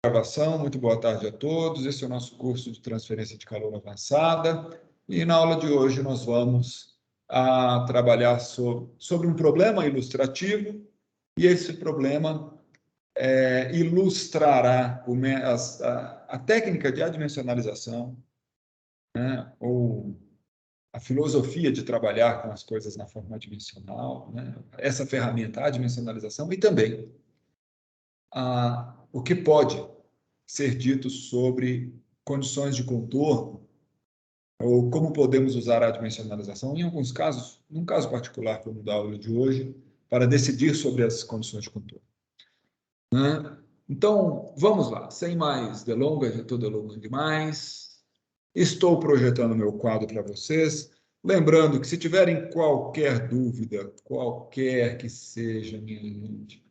Gravação, muito boa tarde a todos. Esse é o nosso curso de transferência de calor avançada e na aula de hoje nós vamos trabalhar sobre um problema ilustrativo e esse problema ilustrará a técnica de adimensionalização, né, ou a filosofia de trabalhar com as coisas na forma adimensional, né, essa ferramenta, a adimensionalização, e também o que pode ser dito sobre condições de contorno ou como podemos usar a adimensionalização, em alguns casos, num caso particular, como da aula de hoje, para decidir sobre as condições de contorno. Né? Então, vamos lá, sem mais delongas, já estou delongando demais. Estou projetando meu quadro para vocês. Lembrando que se tiverem qualquer dúvida, qualquer que seja, minha gente,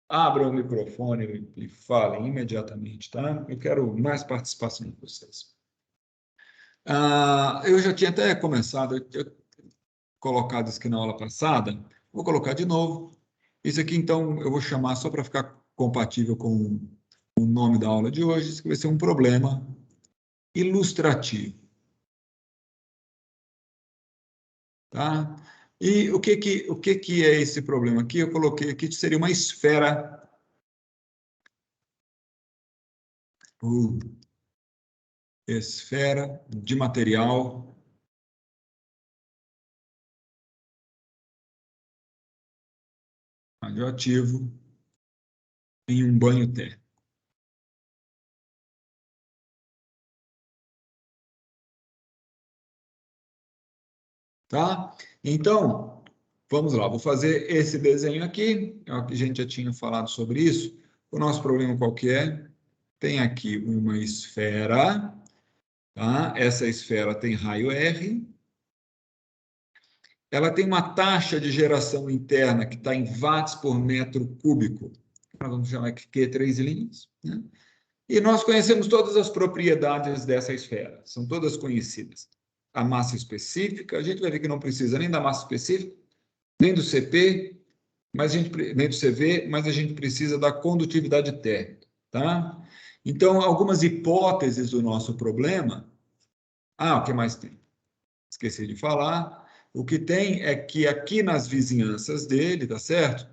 abram o microfone e falem imediatamente, tá? Eu quero mais participação de vocês. Eu já tinha até começado, eu colocado isso aqui na aula passada, vou colocar de novo. Isso aqui, então, eu vou chamar só para ficar compatível com o nome da aula de hoje, isso vai ser um problema ilustrativo. Tá? E o que é esse problema aqui? Eu coloquei aqui que seria uma esfera esfera de material radioativo em um banho térmico. Tá? Então, vamos lá, vou fazer esse desenho aqui, a gente já tinha falado sobre isso. O nosso problema qual que é? Tem aqui uma esfera, tá? Essa esfera tem raio R, ela tem uma taxa de geração interna que está em watts por metro cúbico, nós vamos chamar aqui Q3 linhas, né? E nós conhecemos todas as propriedades dessa esfera, são todas conhecidas. A massa específica, a gente vai ver que não precisa nem da massa específica, nem do CP, nem do CV, mas a gente precisa da condutividade térmica, tá? Então, algumas hipóteses do nosso problema. O que mais tem? Esqueci de falar. O que tem é que aqui nas vizinhanças dele, tá certo?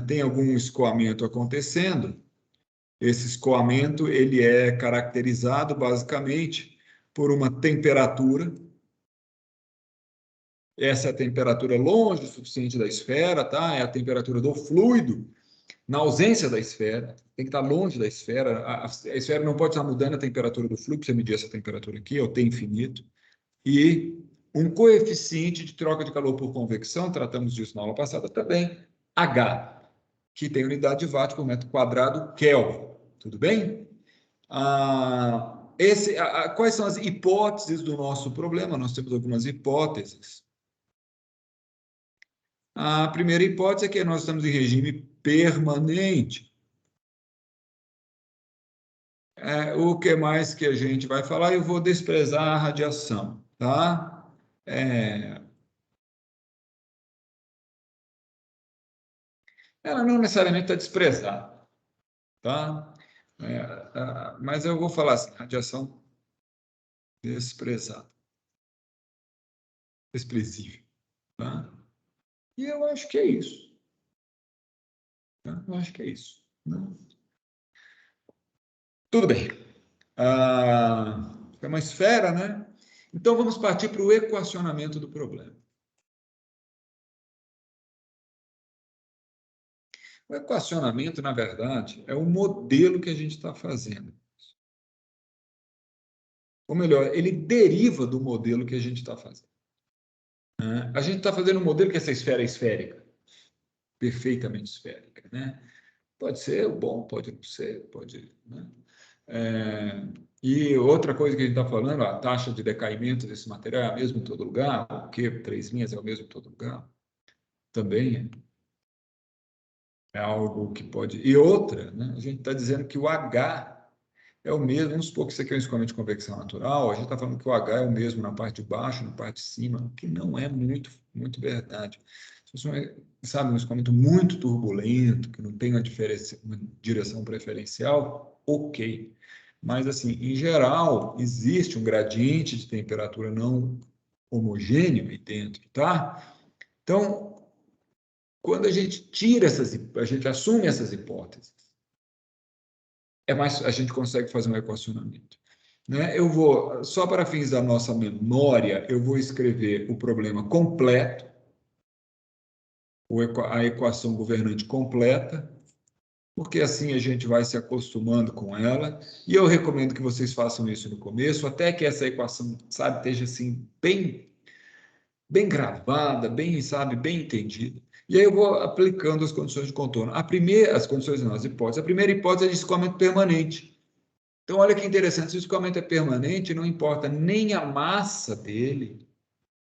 Tem algum escoamento acontecendo. Esse escoamento ele é caracterizado basicamente por uma temperatura. Essa é a temperatura longe o suficiente da esfera, tá? É a temperatura do fluido na ausência da esfera. Tem que estar longe da esfera. A esfera não pode estar mudando a temperatura do fluido, você medir essa temperatura aqui, é o T infinito. E um coeficiente de troca de calor por convecção, tratamos disso na aula passada também, H, que tem unidade de watt por metro quadrado Kelvin. Tudo bem? Quais são as hipóteses do nosso problema? Nós temos algumas hipóteses. A primeira hipótese é que nós estamos em regime permanente. O que mais que a gente vai falar? Eu vou desprezar a radiação, tá? Ela não necessariamente está desprezada, tá? Mas eu vou falar assim, radiação desprezada, desprezível, tá? E eu acho que é isso. Tá? Eu acho que é isso. Né? Tudo bem. É uma esfera, né? Então, vamos partir para o equacionamento do problema. O equacionamento, na verdade, é o modelo que a gente está fazendo. Ou melhor, ele deriva do modelo que a gente está fazendo. A gente está fazendo um modelo que essa esfera é esférica, perfeitamente esférica, né? Pode ser bom, pode não ser, pode... Né? E outra coisa que a gente está falando, a taxa de decaimento desse material é a mesma em todo lugar, o Q 3 linhas é o mesmo em todo lugar, também é algo que pode... E outra, né? A gente está dizendo que o H é o mesmo, vamos supor que isso aqui é um escoamento de convecção natural, a gente está falando que o H é o mesmo na parte de baixo, na parte de cima, o que não é muito verdade. Se você sabe, um escoamento muito turbulento, que não tem uma direção preferencial, ok. Mas, assim, em geral, existe um gradiente de temperatura não homogêneo aí dentro, tá? Então, quando a gente a gente assume essas hipóteses, a gente consegue fazer um equacionamento. Né? Eu vou, só para fins da nossa memória, eu vou escrever o problema completo, a equação governante completa, porque assim a gente vai se acostumando com ela, e eu recomendo que vocês façam isso no começo, até que essa equação, sabe, esteja assim, bem gravada, bem, sabe, bem entendida. E aí eu vou aplicando as condições de contorno. As condições não, as hipóteses. A primeira hipótese é de escoamento permanente. Então, olha que interessante, se o escoamento é permanente, não importa nem a massa dele,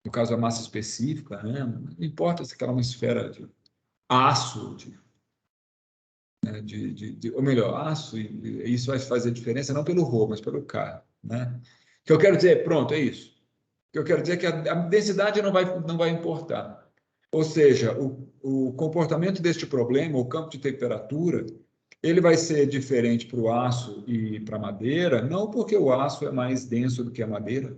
no caso a massa específica, né? Não importa se aquela é uma esfera de aço, né? Ou melhor, aço, e isso vai fazer diferença não pelo ρ, mas pelo K. Né? O que eu quero dizer, pronto, é isso. O que eu quero dizer é que a densidade não vai importar. Ou seja, o comportamento deste problema, o campo de temperatura, ele vai ser diferente para o aço e para a madeira, não porque o aço é mais denso do que a madeira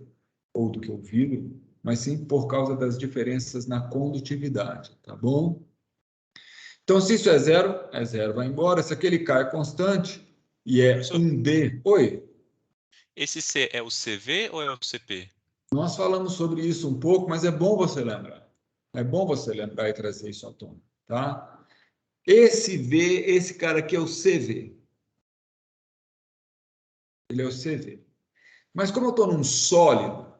ou do que o vidro, mas sim por causa das diferenças na condutividade, tá bom? Então, se isso é zero, vai embora. Se aquele K é constante e é Professor, 1D, oi, esse C é o CV ou é o CP? nós falamos sobre isso um pouco, mas é bom você lembrar. É bom você lembrar e trazer isso à tona, tá? Esse V, esse cara aqui é o CV. Ele é o CV. Mas como eu estou num sólido,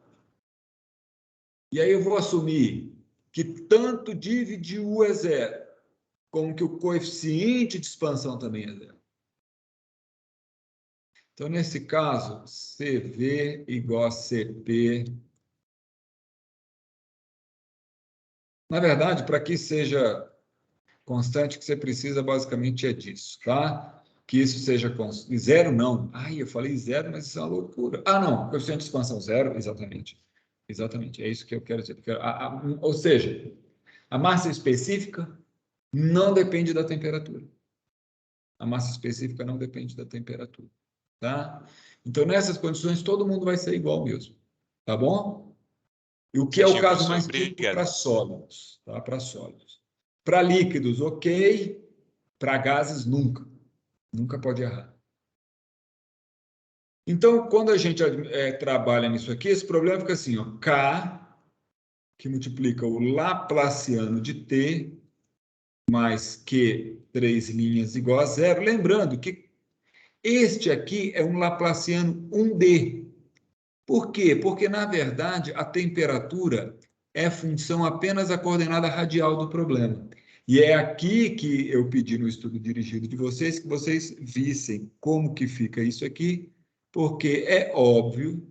e aí eu vou assumir que tanto div de U é zero, como que o coeficiente de expansão também é zero. Então, nesse caso, CV igual a CP. Na verdade, para que seja constante, o que você precisa basicamente é disso, tá? Que isso seja constante. Zero, não. Ai, eu falei zero, mas isso é uma loucura. Ah, não, coeficiente de expansão zero, exatamente. Exatamente, é isso que eu quero dizer. Ou seja, a massa específica não depende da temperatura. A massa específica não depende da temperatura, tá? Então, nessas condições, todo mundo vai ser igual mesmo, tá bom? E o que é o Certinho, caso professor. mais típico para Obrigado. sólidos, tá? Para sólidos. Para líquidos, ok. Para gases, nunca. Nunca pode errar. Então, quando a gente trabalha nisso aqui, esse problema fica assim, ó, K, que multiplica o Laplaciano de T, mais Q, 3 linhas igual a zero. Lembrando que este aqui é um Laplaciano 1D. Por quê? Porque, na verdade, a temperatura é função apenas da coordenada radial do problema. E é aqui que eu pedi no estudo dirigido de vocês que vocês vissem como que fica isso aqui, porque é óbvio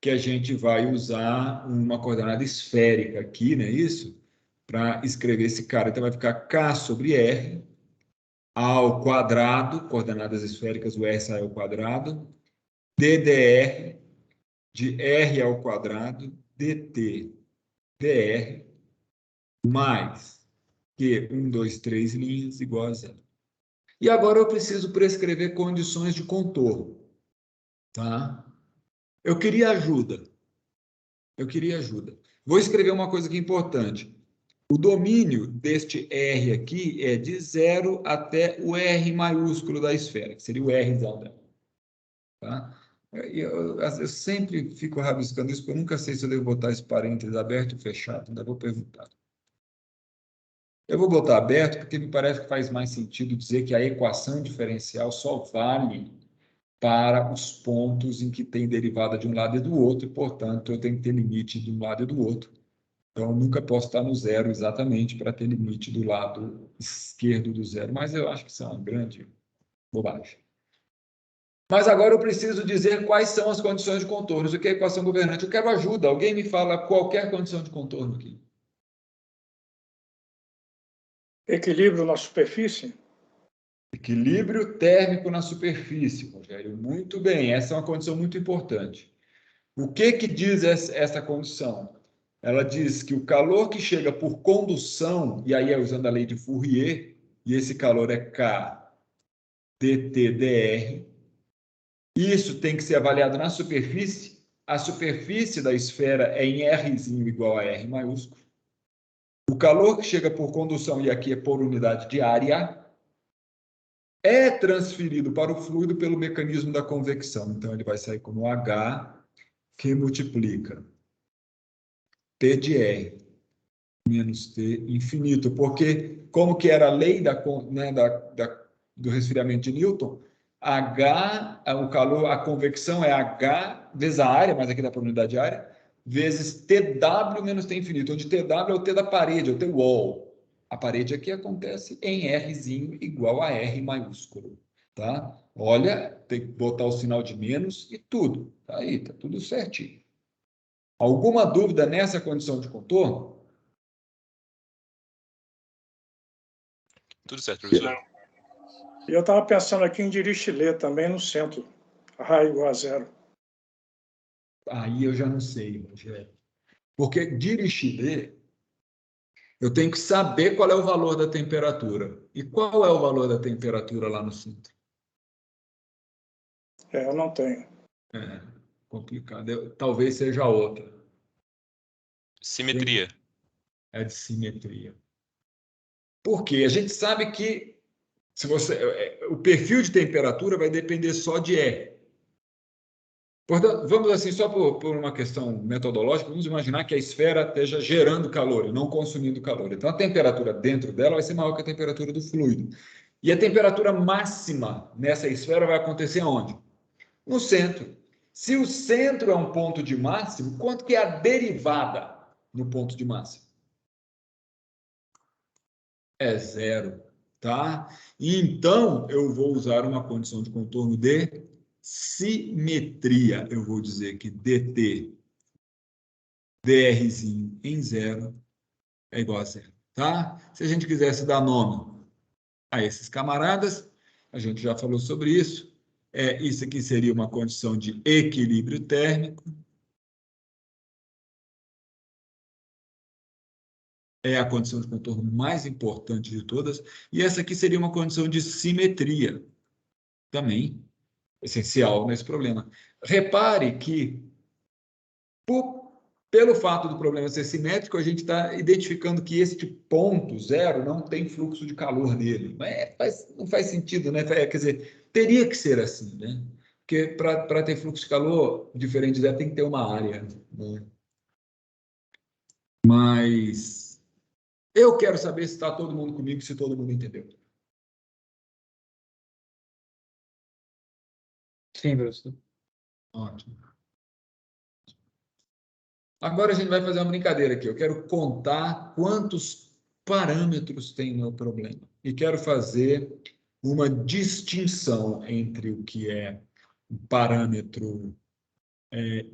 que a gente vai usar uma coordenada esférica aqui, não é isso? Para escrever esse cara. Então vai ficar K sobre R ao quadrado, coordenadas esféricas, o R sai ao quadrado, DDR de R ao quadrado, DT, DR, mais Q, 1, 2, 3 linhas, igual a zero. E agora eu preciso prescrever condições de contorno, tá? Eu queria ajuda. Vou escrever uma coisa aqui importante. O domínio deste R aqui é de 0 até o R maiúsculo da esfera, que seria o R dela. Tá? Eu sempre fico rabiscando isso, porque eu nunca sei se eu devo botar esse parênteses aberto ou fechado, ainda vou perguntar. Eu vou botar aberto porque me parece que faz mais sentido dizer que a equação diferencial só vale para os pontos em que tem derivada de um lado e do outro, e, portanto, eu tenho que ter limite de um lado e do outro. Então, eu nunca posso estar no zero exatamente para ter limite do lado esquerdo do zero, mas eu acho que isso é uma grande bobagem. Mas agora eu preciso dizer quais são as condições de contornos. O que é equação governante? Eu quero ajuda. Alguém me fala qualquer condição de contorno aqui. Equilíbrio na superfície? Equilíbrio térmico na superfície, Rogério. Muito bem, essa é uma condição muito importante. O que diz essa condição? Ela diz que o calor que chega por condução, e aí é usando a lei de Fourier, e esse calor é K dt dr. Isso tem que ser avaliado na superfície. A superfície da esfera é em Rzinho igual a R maiúsculo. O calor que chega por condução, e aqui é por unidade de área, é transferido para o fluido pelo mecanismo da convecção. Então, ele vai sair como H, que multiplica T de R menos T infinito. Porque, como que era a lei do resfriamento de Newton, H, o calor, a convecção é H vezes a área, mas aqui dá para unidade de área, vezes TW menos T infinito, onde TW é o T da parede, é o T wall. A parede aqui acontece em Rzinho igual a R maiúsculo, tá? Olha, tem que botar o sinal de menos e tudo. Tá aí, tá tudo certinho. Alguma dúvida nessa condição de contorno? Tudo certo, professor. E eu estava pensando aqui em Dirichlet também no centro, Ra igual a zero. Aí eu já não sei, Rogério. Porque Dirichlet, eu tenho que saber qual é o valor da temperatura. E qual é o valor da temperatura lá no centro? Eu não tenho. É complicado. Talvez seja outra. Simetria. É de simetria. Porque a gente sabe que se o perfil de temperatura vai depender só de R. Portanto, vamos assim, só por uma questão metodológica, vamos imaginar que a esfera esteja gerando calor e não consumindo calor. Então, a temperatura dentro dela vai ser maior que a temperatura do fluido. E a temperatura máxima nessa esfera vai acontecer onde? No centro. Se o centro é um ponto de máximo, quanto que é a derivada no ponto de máximo? É zero, tá? E então, eu vou usar uma condição de contorno de simetria. Eu vou dizer que dt drzinho em zero é igual a zero, tá? Se a gente quisesse dar nome a esses camaradas, a gente já falou sobre isso. Isso aqui seria uma condição de equilíbrio térmico. É a condição de contorno mais importante de todas. E essa aqui seria uma condição de simetria, também essencial nesse problema. Repare que, pelo fato do problema ser simétrico, a gente está identificando que este ponto zero não tem fluxo de calor nele. Mas não faz sentido, né? Quer dizer, teria que ser assim, né? Porque para ter fluxo de calor diferente de zero tem que ter uma área, né? Mas eu quero saber se está todo mundo comigo, se todo mundo entendeu. Sim, professor. Ótimo. Agora a gente vai fazer uma brincadeira aqui. Eu quero contar quantos parâmetros tem no problema. E quero fazer uma distinção entre o que é um parâmetro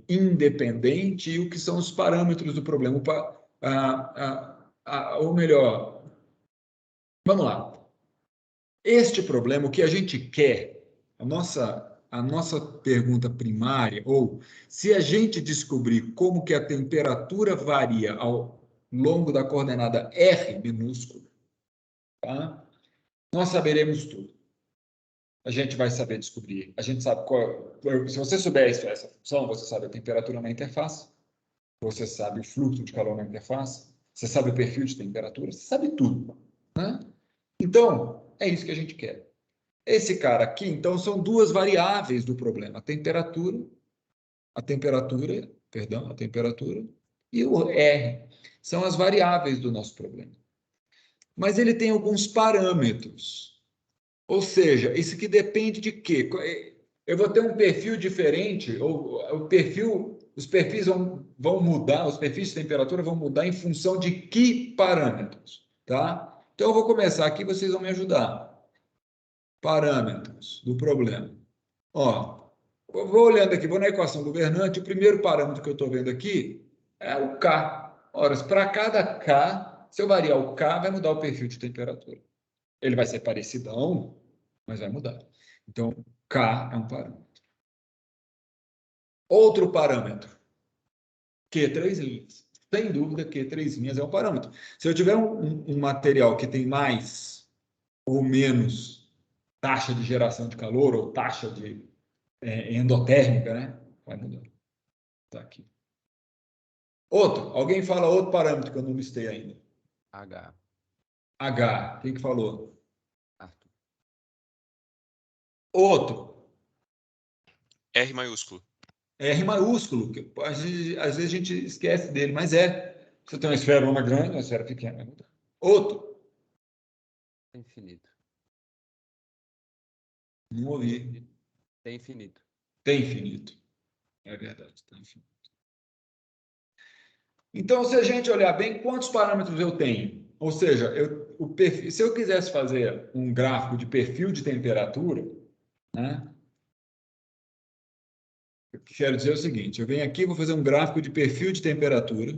independente e o que são os parâmetros do problema. Ou melhor, vamos lá. Este problema, o que a gente quer, a nossa pergunta primária, ou se a gente descobrir como que a temperatura varia ao longo da coordenada R minúsculo, tá? Nós saberemos tudo. A gente vai saber descobrir. A gente sabe se você souber essa função, você sabe a temperatura na interface, você sabe o fluxo de calor na interface, você sabe o perfil de temperatura, você sabe tudo, né? Então, é isso que a gente quer. Esse cara aqui, então, são duas variáveis do problema. A temperatura e o R. São as variáveis do nosso problema. Mas ele tem alguns parâmetros. Ou seja, isso aqui depende de quê? Eu vou ter um perfil diferente, ou os perfis vão mudar, os perfis de temperatura vão mudar em função de que parâmetros, tá? Então, eu vou começar aqui, vocês vão me ajudar. Parâmetros do problema. Ó, eu vou olhando aqui, vou na equação governante, o primeiro parâmetro que eu estou vendo aqui é o K. Ora, para cada K, se eu variar o K, vai mudar o perfil de temperatura. Ele vai ser parecidão, mas vai mudar. Então, K é um parâmetro. Outro parâmetro, Q3 linhas. Sem dúvida, Q3 linhas é um parâmetro. Se eu tiver um material que tem mais ou menos taxa de geração de calor ou taxa de endotérmica, né? Vai mudar. Tá aqui. Outro. Alguém fala outro parâmetro que eu não listei ainda. H. H. Quem que falou? Arthur. Outro. R maiúsculo. R maiúsculo, que às vezes a gente esquece dele, mas é. Você tem uma esferona grande, uma esfera pequena. Outro. Infinito. Não ouvi. Tem infinito. Tem infinito. É verdade, tem infinito. Então, se a gente olhar bem, quantos parâmetros eu tenho? Ou seja, se eu quisesse fazer um gráfico de perfil de temperatura, né? Eu quero dizer o seguinte, eu venho aqui e vou fazer um gráfico de perfil de temperatura.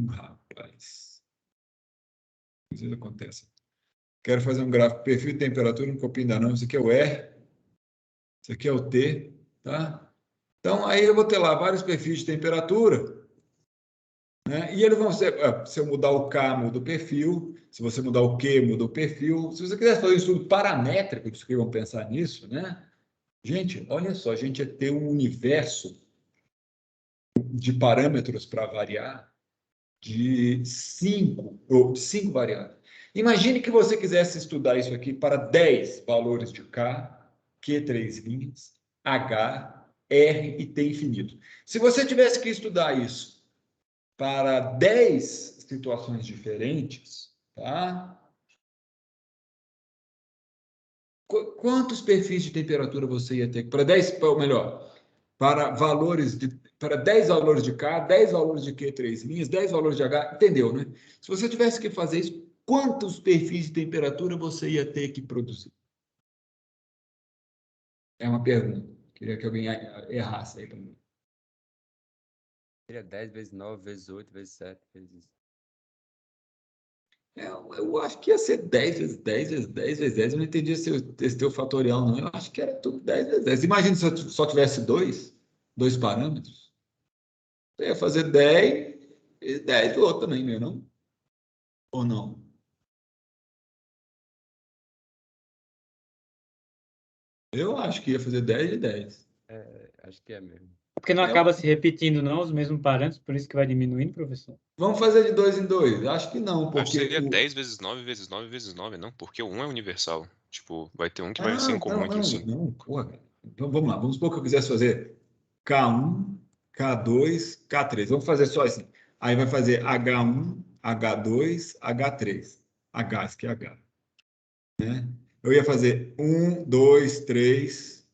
Rapaz. Às vezes acontece. Quero fazer um gráfico de perfil de temperatura, não copio ainda não. Isso aqui é o R, isso aqui é o T, tá? Então, aí eu vou ter lá vários perfis de temperatura, né? E eles vão ser, se eu mudar o K, muda o perfil, se você mudar o Q, muda o perfil. Se você quiser fazer um estudo paramétrico, que vão pensar nisso, né? Gente, olha só, a gente ia ter um universo de parâmetros para variar de 5 variáveis. Imagine que você quisesse estudar isso aqui para 10 valores de K, Q, 3 linhas, H, R e T infinito. Se você tivesse que estudar isso para 10 situações diferentes, tá? Quantos perfis de temperatura você ia ter? Para 10, ou melhor, para 10 valores de K, 10 valores de Q, 3 linhas, 10 valores de H, entendeu, né? Se você tivesse que fazer isso, quantos perfis de temperatura você ia ter que produzir? É uma pergunta. Queria que alguém errasse aí para mim. Seria 10 vezes 9 vezes 8 vezes 7 vezes... Eu acho que ia ser 10 vezes 10 vezes 10 vezes 10. Eu não entendi esse teu fatorial, não. Eu acho que era tudo 10 vezes 10. Imagina se eu só tivesse dois parâmetros. Eu ia fazer 10 e 10 do outro também, não? Ou não? Eu acho que ia fazer 10 de 10. acho que é mesmo. Porque não acaba se repetindo, não, os mesmos parâmetros, por isso que vai diminuindo, professor? Vamos fazer de 2 em 2? Acho que não, Acho que porque... seria 10 vezes 9 vezes 9 vezes 9, não? Porque o 1 é universal. Tipo, vai ter um que vai ser em comum entre os 5. Não. Porra. Então, vamos lá. Vamos supor que eu quisesse fazer K1, K2, K3. Vamos fazer só assim. Aí vai fazer H1, H2, H3. H, isso aqui é H. Né? Eu ia fazer 1, 2, 3,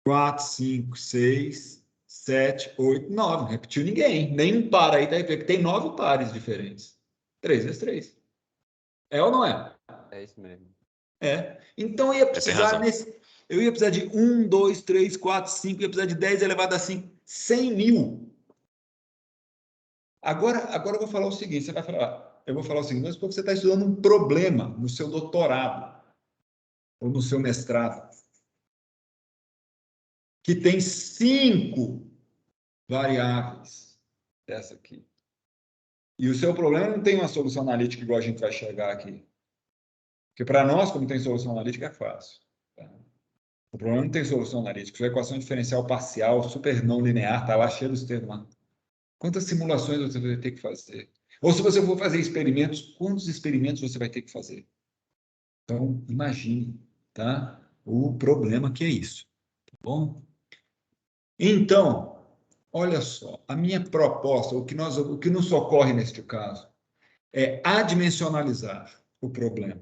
4, 5, 6, 7, 8, 9. Não repetiu ninguém. Nenhum par aí, tá? Tem 9 pares diferentes. 3 vezes 3. É ou não é? É isso mesmo. Então eu ia Tem precisar razão. eu ia precisar de 1, 2, 3, 4, 5, ia precisar de 10 elevado a 5, 100 mil. Agora eu vou falar o seguinte, eu vou falar o seguinte, mas porque você está estudando um problema no seu doutorado ou no seu mestrado que tem 5 variáveis dessa aqui. E o seu problema não tem uma solução analítica igual a gente vai chegar aqui. Porque para nós, como tem solução analítica, é fácil. Tá? O problema não tem solução analítica. Sua equação diferencial parcial, super não linear, está lá cheio dos termos lá. Quantas simulações você vai ter que fazer? Ou se você for fazer experimentos, quantos experimentos você vai ter que fazer? Então, imagine, tá? O problema que é isso, tá bom? Então, olha só, a minha proposta, o que nos ocorre neste caso, é adimensionalizar o problema.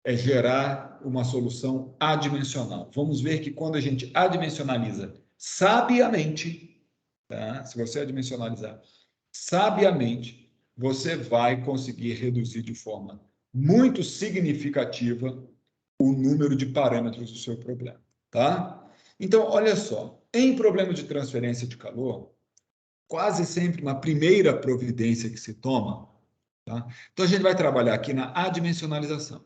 É gerar uma solução adimensional. Vamos ver que quando a gente adimensionaliza sabiamente, tá? Se você adimensionalizar sabiamente, você vai conseguir reduzir de forma muito significativa o número de parâmetros do seu problema, tá? Então, olha só, em problema de transferência de calor, quase sempre uma primeira providência que se toma, tá? Então a gente vai trabalhar aqui na adimensionalização.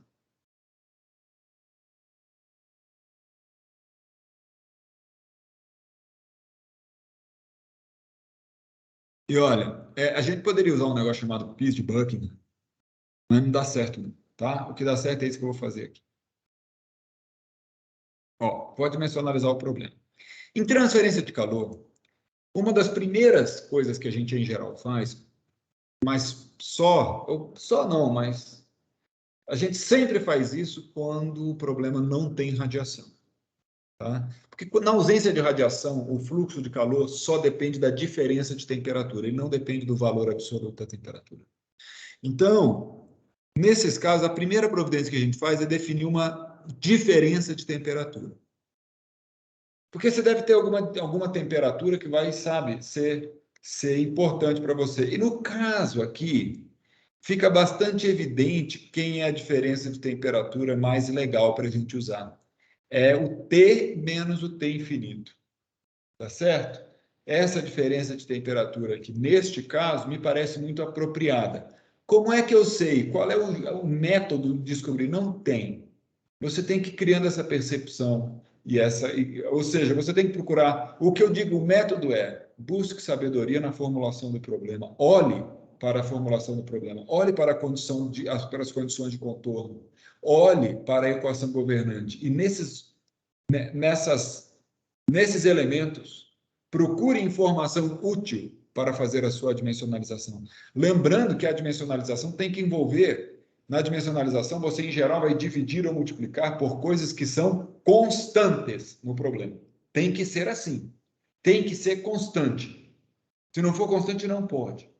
E olha, a gente poderia usar um negócio chamado PIS de Buckingham, mas não dá certo, não, tá? O que dá certo é isso que eu vou fazer aqui. Ó, vou dimensionalizar o problema. Em transferência de calor, uma das primeiras coisas que a gente, em geral, faz, mas mas a gente sempre faz isso quando o problema não tem radiação. Tá? Porque na ausência de radiação, o fluxo de calor só depende da diferença de temperatura, ele não depende do valor absoluto da temperatura. Então, nesses casos, a primeira providência que a gente faz é definir uma diferença de temperatura. Porque você deve ter alguma temperatura que vai, sabe, ser importante para você. E no caso aqui, fica bastante evidente quem é a diferença de temperatura mais legal para a gente usar. É o T menos o T infinito. Tá certo? Essa diferença de temperatura aqui, neste caso, me parece muito apropriada. Como é que eu sei? Qual é o método de descobrir? Não tem. Você tem que ir criando essa percepção. Ou seja, você tem que procurar. O que eu digo, o método é: busque sabedoria na formulação do problema. Olhe para a formulação do problema. Olhe para para as condições de contorno. Olhe para a equação governante. E nesses elementos, procure informação útil para fazer a sua dimensionalização. Lembrando que a dimensionalização tem que envolver. Na dimensionalização, você, em geral, vai dividir ou multiplicar por coisas que são constantes no problema. Tem que ser assim. Tem que ser constante. Se não for constante, não pode.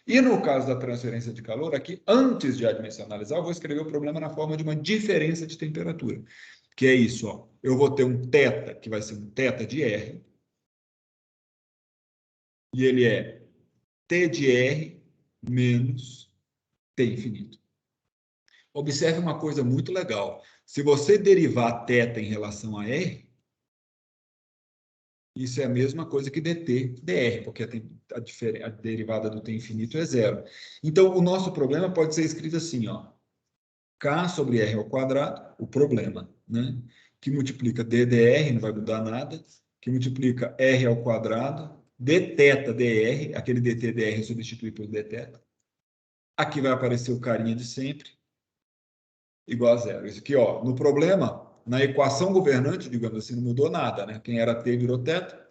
E no caso da transferência de calor, aqui, antes de adimensionalizar, eu vou escrever o problema na forma de uma diferença de temperatura. Que é isso, ó. Eu vou ter um θ, que vai ser um θ de R. E ele é T de R menos T infinito. Observe uma coisa muito legal. Se você derivar θ em relação a R, isso é a mesma coisa que dt dr, porque a derivada do t infinito é zero. Então, o nosso problema pode ser escrito assim, ó. K sobre R ao quadrado, o problema, né? Que multiplica d dr, não vai mudar nada, que multiplica R ao quadrado, dθ dr, aquele dt dr substitui por dθ. Aqui vai aparecer o carinha de sempre, igual a zero. Isso aqui, ó, no problema, na equação governante, digamos assim, não mudou nada, né? Quem era t virou θ.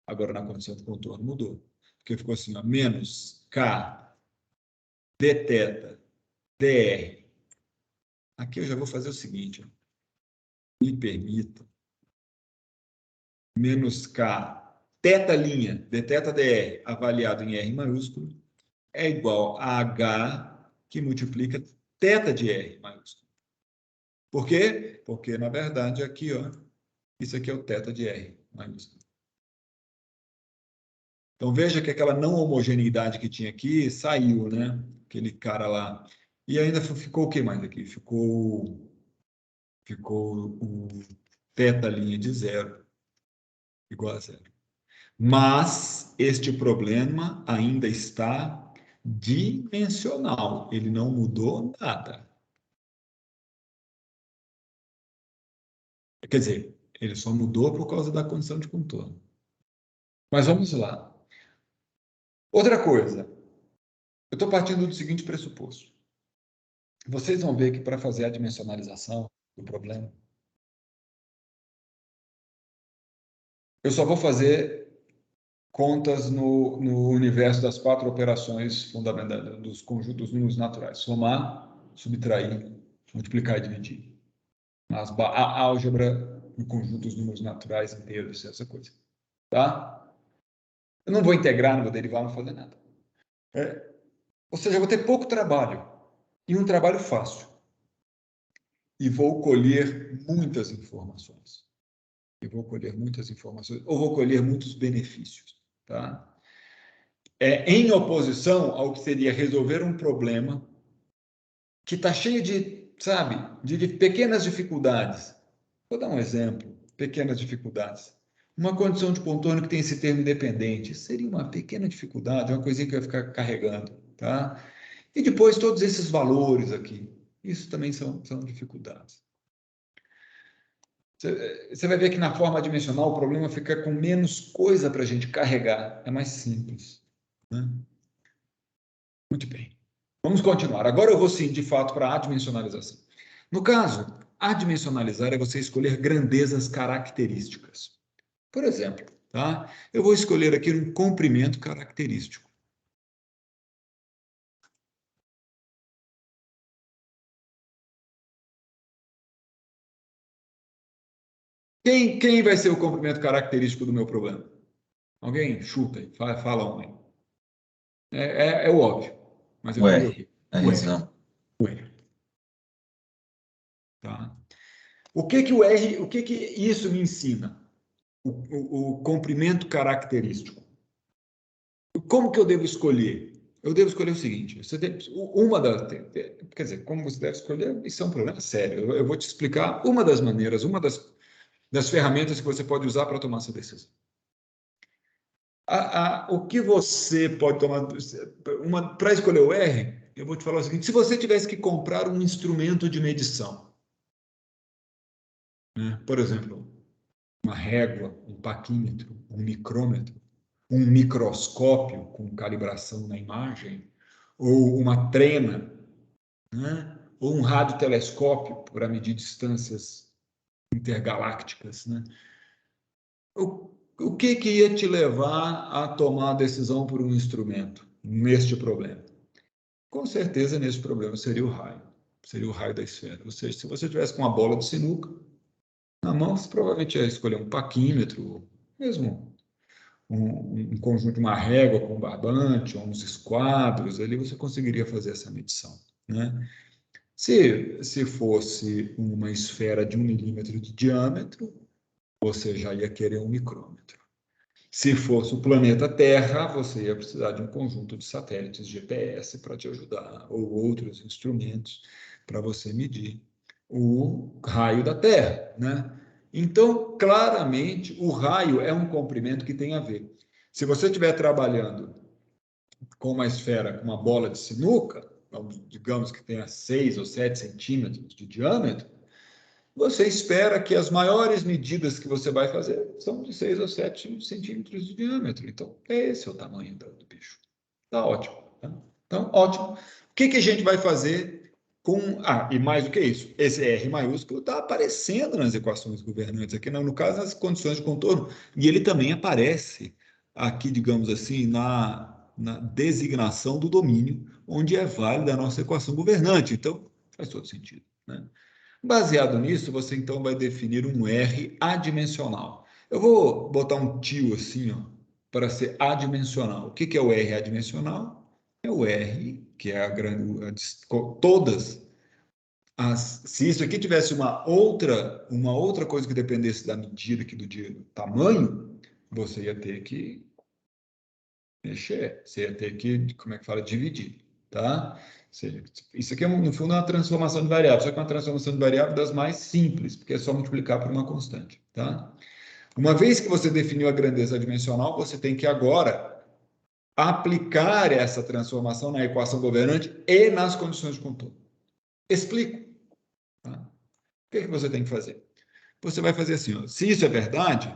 Agora, na condição de contorno, mudou. Porque ficou assim, ó, menos k dθ dr. Aqui eu já vou fazer o seguinte, ó. Me permita. Menos k θ' dθ dr avaliado em R maiúsculo é igual a H que multiplica θ de R maiúsculo. Por quê? Porque, na verdade, aqui, ó, isso aqui é o θ de R maiúsculo. Então, veja que aquela não homogeneidade que tinha aqui saiu, né? Aquele cara lá. E ainda ficou o que mais aqui? Ficou o θ' de zero igual a zero. Mas este problema ainda está dimensional. Ele não mudou nada. Quer dizer, ele só mudou por causa da condição de contorno. Mas vamos lá. Outra coisa. Eu estou partindo do seguinte pressuposto. Vocês vão ver que para fazer a dimensionalização do problema, eu só vou fazer contas no universo das 4 operações fundamentais dos conjuntos dos números naturais. Somar, subtrair, multiplicar e dividir. A álgebra no conjunto dos números naturais inteiros, essa coisa. Tá? Eu não vou integrar, não vou derivar, não vou fazer nada. Ou seja, eu vou ter pouco trabalho e um trabalho fácil. E vou colher muitas informações. Ou vou colher muitos benefícios. Tá? Em oposição ao que seria resolver um problema que está cheio de, sabe, de pequenas dificuldades. Vou dar um exemplo, pequenas dificuldades. Uma condição de contorno que tem esse termo independente seria uma pequena dificuldade, uma coisinha que vai ficar carregando, tá? E depois todos esses valores aqui, isso também são dificuldades. Você vai ver que na forma dimensional o problema fica com menos coisa para a gente carregar, é mais simples. Né? Muito bem. Vamos continuar. Agora eu vou sim, de fato, para a adimensionalização. No caso, adimensionalizar é você escolher grandezas características. Por exemplo, tá? Eu vou escolher aqui um comprimento característico. Quem vai ser o comprimento característico do meu problema? Alguém chuta aí, fala um aí. É o óbvio, mas eu queria ouvir. A razão. O R. Tá? O que isso me ensina? O comprimento característico. Como que eu devo escolher? Eu devo escolher o seguinte, quer dizer, como você deve escolher, isso é um problema sério. Eu vou te explicar uma das maneiras, uma das ferramentas que você pode usar para tomar essa decisão. O que você pode tomar para escolher o R, eu vou te falar o seguinte, se você tivesse que comprar um instrumento de medição, né? Por exemplo, uma régua, um paquímetro, um micrômetro, um microscópio com calibração na imagem, ou uma trena, né? Ou um radiotelescópio para medir distâncias intergalácticas, né? O que ia te levar a tomar a decisão por um instrumento neste problema? Com certeza, nesse problema seria o raio da esfera. Ou seja, se você tivesse com uma bola de sinuca na mão, você provavelmente ia escolher um paquímetro, mesmo um conjunto de uma régua com barbante, ou uns esquadros, ali você conseguiria fazer essa medição, né? Se fosse uma esfera de 1 milímetro de diâmetro, você já ia querer um micrômetro. Se fosse o planeta Terra, você ia precisar de um conjunto de satélites GPS para te ajudar, ou outros instrumentos para você medir o raio da Terra, né? Então, claramente, o raio é um comprimento que tem a ver. Se você estiver trabalhando com uma esfera, com uma bola de sinuca, digamos que tenha 6 ou 7 centímetros de diâmetro, você espera que as maiores medidas que você vai fazer são de 6 ou 7 centímetros de diâmetro. Então, esse é o tamanho do bicho. Tá ótimo. Tá? Então, ótimo. O que a gente vai fazer com... e mais do que isso, esse R maiúsculo está aparecendo nas equações governantes, aqui no caso, nas condições de contorno, e ele também aparece aqui, digamos assim, na designação do domínio, onde é válida a nossa equação governante. Então, faz todo sentido, né? Baseado nisso, você então vai definir um R adimensional. Eu vou botar um tio assim, ó, para ser adimensional. O que é o R adimensional? É o R, que é todas as... Se isso aqui tivesse uma outra coisa que dependesse da medida aqui do tamanho, você ia ter que mexer, você ia ter que, como é que fala, dividir, tá? Isso aqui, no fundo, é uma transformação de variável, só que é uma transformação de variável das mais simples, porque é só multiplicar por uma constante, tá? Uma vez que você definiu a grandeza dimensional, você tem que agora aplicar essa transformação na equação governante e nas condições de contorno. Explico. Tá? O que você tem que fazer? Você vai fazer assim, ó, se isso é verdade,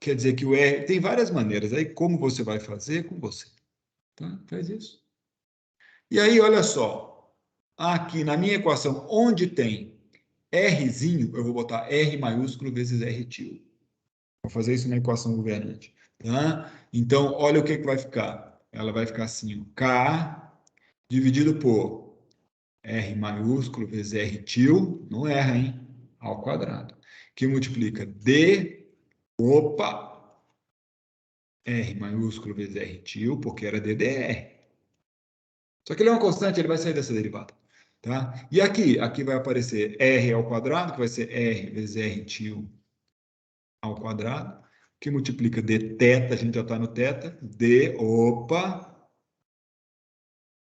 quer dizer que o R... Tem várias maneiras, aí como você vai fazer com você. Tá? Faz isso. E aí, olha só, aqui na minha equação, onde tem Rzinho, eu vou botar R maiúsculo vezes R tio. Vou fazer isso na equação governante. Tá? Então, olha o que vai ficar. Ela vai ficar assim, K dividido por R maiúsculo vezes R tio, não erra, hein? Ao quadrado. Que multiplica D, R maiúsculo vezes R tio, porque era DDR. Só que ele é uma constante, ele vai sair dessa derivada. Tá? E aqui vai aparecer R ao quadrado, que vai ser R vezes R tio ao quadrado, que multiplica d θ, a gente já está no θ, d,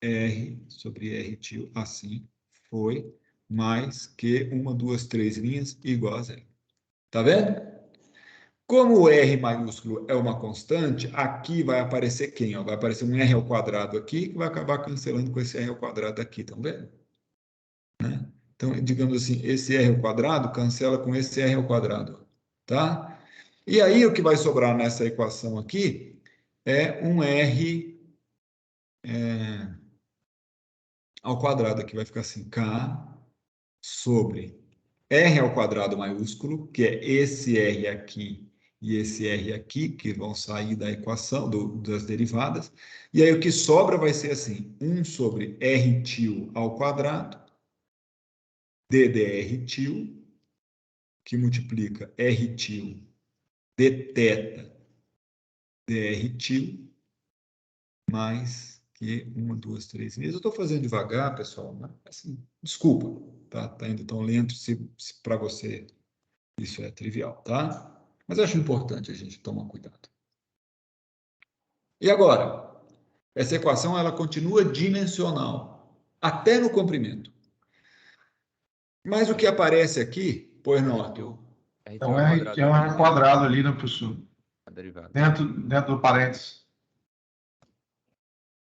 R sobre R tio, assim foi, mais que 1, 2, 3 linhas igual a zero. Tá vendo? Como o R maiúsculo é uma constante, aqui vai aparecer quem? Ó? Vai aparecer um R ao quadrado aqui, que vai acabar cancelando com esse R ao quadrado aqui, estão vendo? Né? Então, digamos assim, esse R ao quadrado cancela com esse R ao quadrado, tá? E aí, o que vai sobrar nessa equação aqui é um R ao quadrado aqui vai ficar assim, K sobre R ao quadrado maiúsculo, que é esse R aqui e esse R aqui, que vão sair da equação das derivadas. E aí o que sobra vai ser assim, 1 sobre R til ao quadrado, ddr til, que multiplica R til d θ dr til, mais que 1, 2, 3 vezes. Eu estou fazendo devagar, pessoal, mas assim, desculpa, tá? Tá indo tão lento se para você isso é trivial, tá? Mas eu acho importante a gente tomar cuidado. E agora? Essa equação ela continua dimensional, até no comprimento. Mas o que aparece aqui, pois não, Arthur? Então, R é um quadrado ali, né, professor? A derivada. Dentro do parênteses.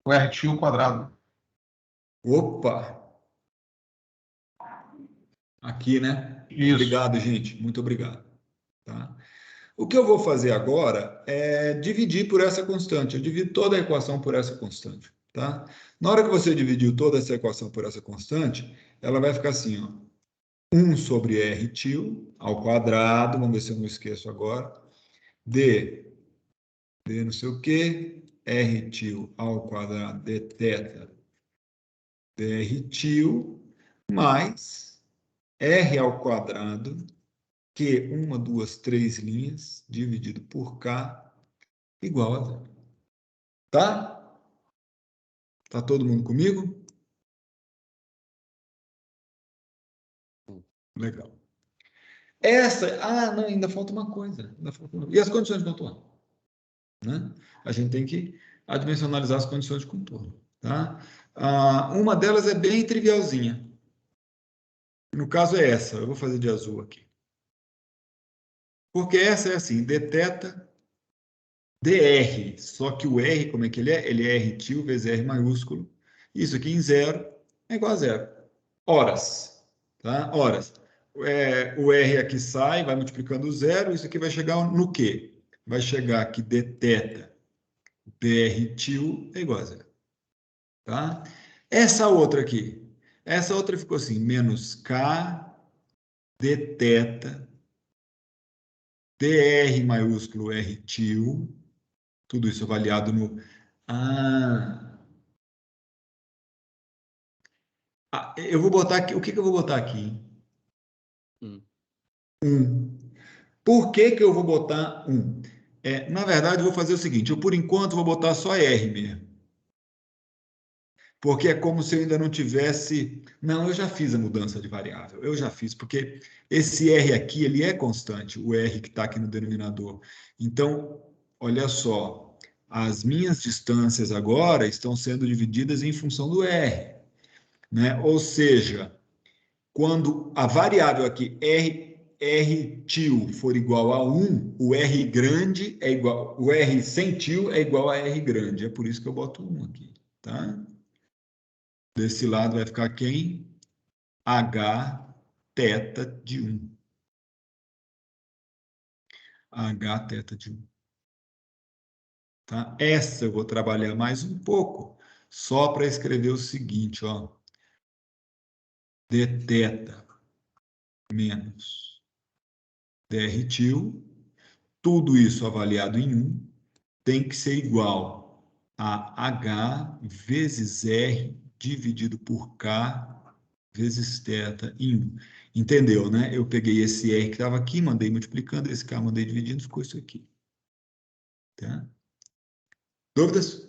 O R til quadrado. Opa! Aqui, né? Isso. Obrigado, gente. Muito obrigado. Tá? O que eu vou fazer agora é dividir por essa constante. Eu divido toda a equação por essa constante. Tá? Na hora que você dividiu toda essa equação por essa constante, ela vai ficar assim, ó. 1 sobre R til ao quadrado, vamos ver se eu não esqueço agora, d não sei o quê, R til ao quadrado d θ dr til, mais R ao quadrado, que 1, 2, 3 linhas, dividido por K, igual a zero. Tá? Tá todo mundo comigo? Legal. Não, ainda falta uma coisa. E as condições de contorno? Né? A gente tem que adimensionalizar as condições de contorno. Tá? Uma delas é bem trivialzinha. No caso é essa. Eu vou fazer de azul aqui. Porque essa é assim, dθ dr. Só que o R, como é que ele é? Ele é R til vezes R maiúsculo. Isso aqui em zero é igual a zero. Horas. Tá? Horas. O R aqui sai, vai multiplicando o zero. Isso aqui vai chegar no quê? Vai chegar aqui dθ dr til é igual a zero. Tá? Essa outra ficou assim, menos K dθ dr maiúsculo R til, tudo isso avaliado no... eu vou botar aqui, o que eu vou botar aqui? 1. Por que eu vou botar 1? Na verdade, eu vou fazer o seguinte, eu por enquanto vou botar só R mesmo. Porque é como se eu ainda não tivesse... Não, eu já fiz a mudança de variável, eu já fiz, porque esse R aqui, ele é constante, o R que está aqui no denominador. Então, olha só, as minhas distâncias agora estão sendo divididas em função do R. Né? Ou seja, quando a variável aqui R til for igual a 1, o R grande é igual, o R sem til é igual a R grande. É por isso que eu boto 1 aqui, tá? Desse lado vai ficar quem? H θ de 1. H θ de 1. Tá? Essa eu vou trabalhar mais um pouco, só para escrever o seguinte, ó. dθ menos dr til, tudo isso avaliado em 1, tem que ser igual a H vezes R dividido por K vezes θ em 1. Entendeu, né? Eu peguei esse R que estava aqui, mandei multiplicando, esse K mandei dividindo, ficou isso aqui. Tá? Dúvidas?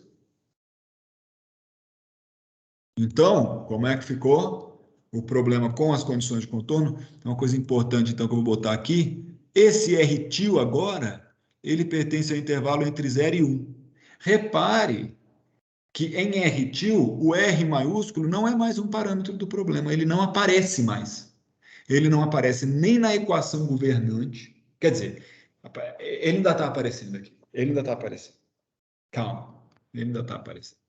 Então, como é que ficou o problema com as condições de contorno? É uma coisa importante, então, que eu vou botar aqui. Esse R til agora, ele pertence ao intervalo entre 0 e 1. Repare que em R til, o R maiúsculo não é mais um parâmetro do problema, ele não aparece mais. Ele não aparece nem na equação governante. Quer dizer, ele ainda está aparecendo aqui. Ele ainda está aparecendo. Calma, ele ainda está aparecendo.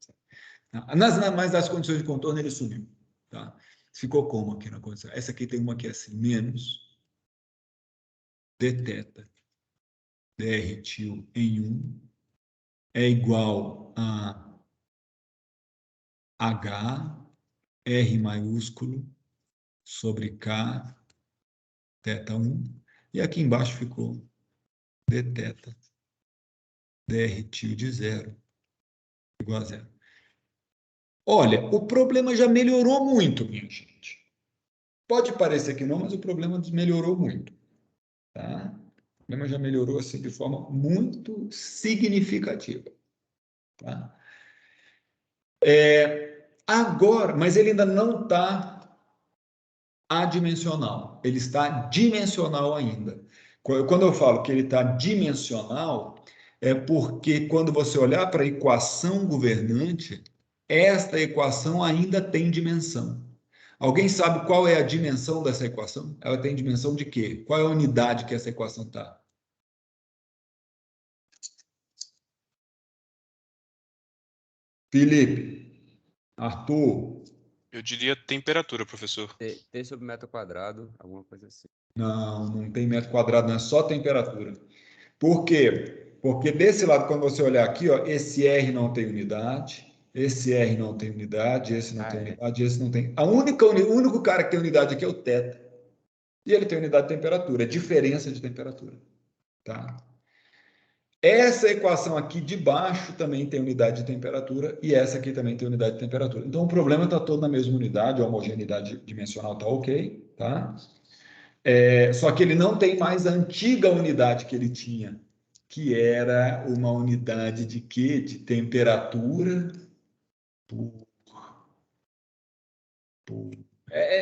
Mas das condições de contorno ele sumiu. Tá? Ficou como aqui na condição? Essa aqui tem uma que é assim, menos dθ dr til em 1 é igual a H R maiúsculo sobre K, θ1. E aqui embaixo ficou dθ, dr tio de 0 igual a 0. Olha, o problema já melhorou muito, minha gente. Pode parecer que não, mas o problema melhorou muito. Tá? O problema já melhorou assim, de forma muito significativa. Tá? Agora, mas ele ainda não está adimensional. Ele está dimensional ainda. Quando eu falo que ele está dimensional, é porque quando você olhar para a equação governante, esta equação ainda tem dimensão. Alguém sabe qual é a dimensão dessa equação? Ela tem dimensão de quê? Qual é a unidade que essa equação está? Felipe, Arthur. Eu diria temperatura, professor. T sobre metro quadrado, alguma coisa assim. Não tem metro quadrado, não é só temperatura. Por quê? Porque desse lado, quando você olhar aqui, ó, esse R não tem unidade, esse R não tem unidade, esse não tem unidade, esse não tem. O único cara que tem unidade aqui é o θ. E ele tem unidade de temperatura, é diferença de temperatura. Tá? Essa equação aqui de baixo também tem unidade de temperatura e essa aqui também tem unidade de temperatura. Então, o problema está todo na mesma unidade, a homogeneidade dimensional está ok, tá? Só que ele não tem mais a antiga unidade que ele tinha, que era uma unidade de quê? De temperatura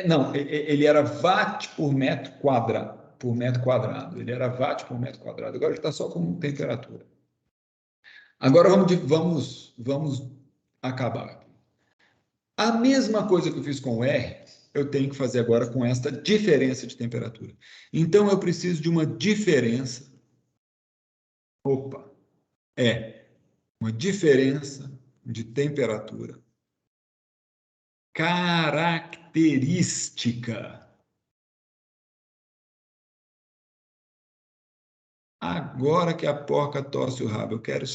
não, ele era watt por metro quadrado. Ele era watt por metro quadrado. Agora ele está só com temperatura. Agora vamos acabar. A mesma coisa que eu fiz com o R, eu tenho que fazer agora com esta diferença de temperatura. Então, eu preciso de uma diferença. Uma diferença de temperatura característica. Agora que a porca torce o rabo, eu queria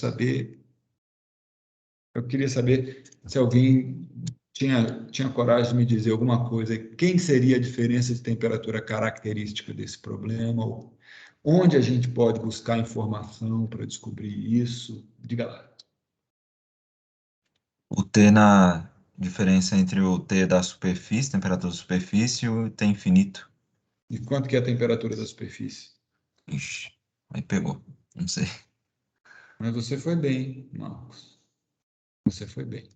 saber se alguém tinha coragem de me dizer alguma coisa. Quem seria a diferença de temperatura característica desse problema? Onde a gente pode buscar informação para descobrir isso? Diga lá. O T na diferença entre o T da superfície, temperatura da superfície, e o T infinito. E quanto que é a temperatura da superfície? Ixi, aí pegou. Não sei. Mas você foi bem, Marcos. Você foi bem.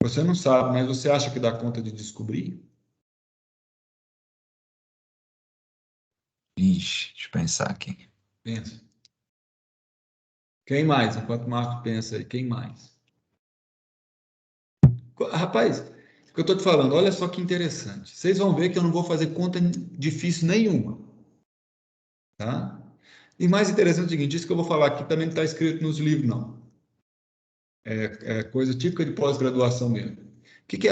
Você não sabe, mas você acha que dá conta de descobrir? Ixi, deixa eu pensar aqui. Pensa. Quem mais? Enquanto o Marcos pensa aí, quem mais? Rapaz, o que eu estou te falando, olha só que interessante. Vocês vão ver que eu não vou fazer conta difícil nenhuma. Tá? E mais interessante é o seguinte, isso que eu vou falar aqui também não está escrito nos livros, não. É coisa típica de pós-graduação mesmo. O que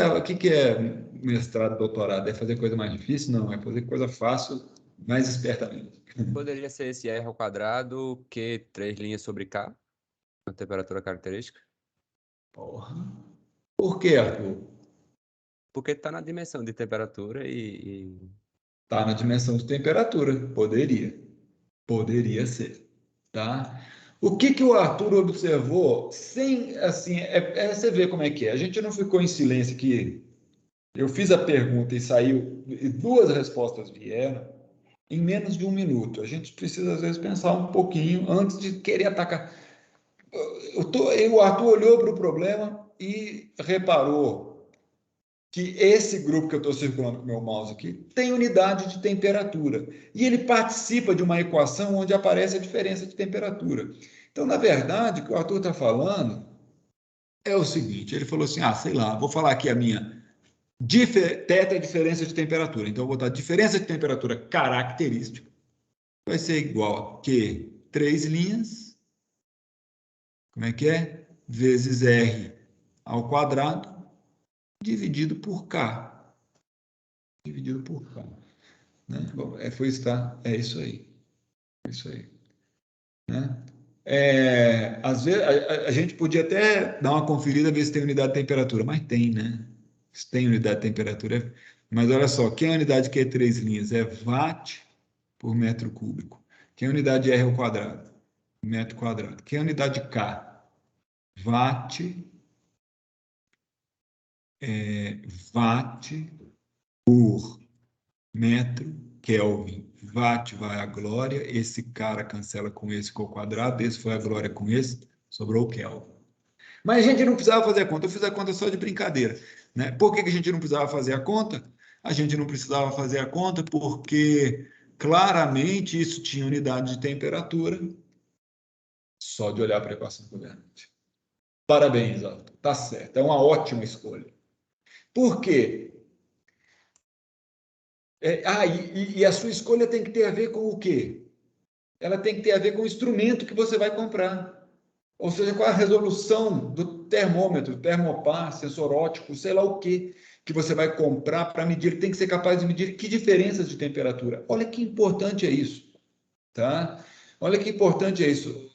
é mestrado, doutorado? É fazer coisa mais difícil? Não, é fazer coisa fácil, mais espertamente. Poderia ser esse R ao quadrado, Q 3 linhas sobre K, a temperatura característica? Porra. Por quê, Arthur? Porque está na dimensão de temperatura e... Está na dimensão de temperatura. Poderia ser. Tá? O que o Arthur observou, sem, assim, você vê como é que é. A gente não ficou em silêncio aqui. Eu fiz a pergunta e saiu, e 2 respostas vieram em menos de 1 minuto. A gente precisa, às vezes, pensar um pouquinho antes de querer atacar. O Arthur olhou para o problema e reparou que esse grupo que eu estou circulando com o meu mouse aqui tem unidade de temperatura. E ele participa de uma equação onde aparece a diferença de temperatura. Então, na verdade, o que o Arthur está falando é o seguinte, ele falou assim, sei lá, vou falar aqui a minha θ é diferença de temperatura. Então, eu vou botar diferença de temperatura característica. Vai ser igual a Q, 3 linhas, como é que é? Vezes R ao quadrado, dividido por K. Dividido por K. Né? Bom, foi isso, tá? É isso aí. É isso aí. Né? Às vezes, a gente podia até dar uma conferida, ver se tem unidade de temperatura, mas tem, né? Isso tem unidade de temperatura, mas olha só, quem é a unidade Q 3 linhas? É watt por metro cúbico. Quem é a unidade R ao quadrado? Metro quadrado. Quem é a unidade K? Watt, watt por metro Kelvin. Watt vai a glória, esse cara cancela com esse ao quadrado, esse foi a glória com esse, sobrou o Kelvin. Mas a gente não precisava fazer a conta, eu fiz a conta só de brincadeira, né? Por que a gente não precisava fazer a conta? A gente não precisava fazer a conta porque claramente isso tinha unidade de temperatura só de olhar para a equação governante. Parabéns, Alto. Tá certo, é uma ótima escolha. Por quê? E a sua escolha tem que ter a ver com o quê? Ela tem que ter a ver com o instrumento que você vai comprar. Ou seja, qual a resolução do termômetro, termopar, sensor óptico, sei lá o quê, que você vai comprar para medir. Ele tem que ser capaz de medir que diferenças de temperatura. Olha que importante é isso. Tá? Olha que importante é isso.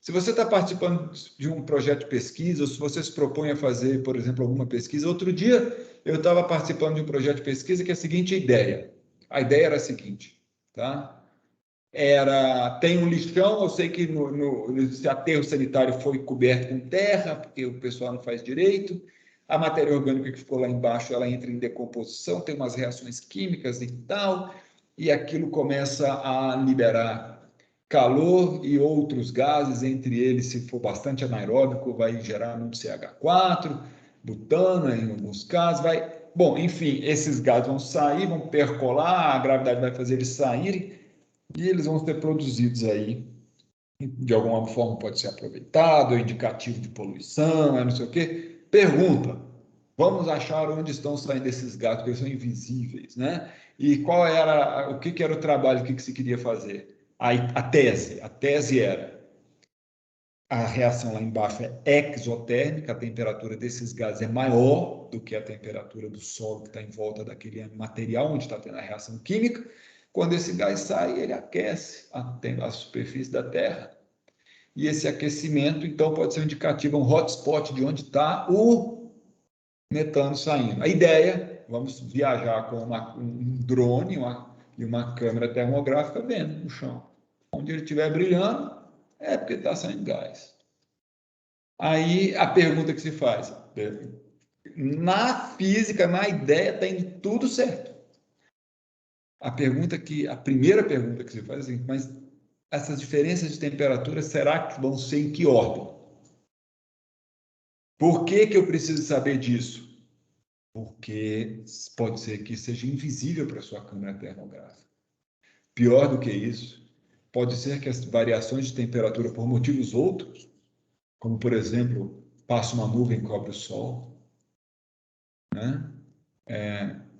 Se você está participando de um projeto de pesquisa, ou se você se propõe a fazer, por exemplo, alguma pesquisa, outro dia eu estava participando de um projeto de pesquisa que é a seguinte ideia. A ideia era a seguinte, tá? Tem um lixão, eu sei que esse aterro sanitário foi coberto com terra, porque o pessoal não faz direito, a matéria orgânica que ficou lá embaixo, ela entra em decomposição, tem umas reações químicas e tal, e aquilo começa a liberar calor e outros gases, entre eles, se for bastante anaeróbico, vai gerar muito CH4, butano em alguns casos, vai... Bom, enfim, esses gases vão sair, vão percolar, a gravidade vai fazer eles saírem, e eles vão ser produzidos aí, de alguma forma pode ser aproveitado, é indicativo de poluição, não sei o quê. Pergunta, vamos achar onde estão saindo esses gases, porque eles são invisíveis, né? E o que era o trabalho, o que se queria fazer? A tese era, a reação lá embaixo é exotérmica, a temperatura desses gases é maior do que a temperatura do solo que está em volta daquele material onde está tendo a reação química. Quando esse gás sai, ele aquece a superfície da Terra. E esse aquecimento, então, pode ser um indicativo, um hotspot de onde está o metano saindo. A ideia, vamos viajar com um drone e uma câmera termográfica vendo no chão. Onde ele estiver brilhando, é porque está saindo gás. Aí, a pergunta que se faz, na física, na ideia, está indo tudo certo. A primeira pergunta que se faz é assim, mas essas diferenças de temperatura, será que vão ser em que ordem? Por que eu preciso saber disso? Porque pode ser que seja invisível para a sua câmera termográfica. Pior do que isso, pode ser que as variações de temperatura por motivos outros, como, por exemplo, passa uma nuvem e cobre o sol, né?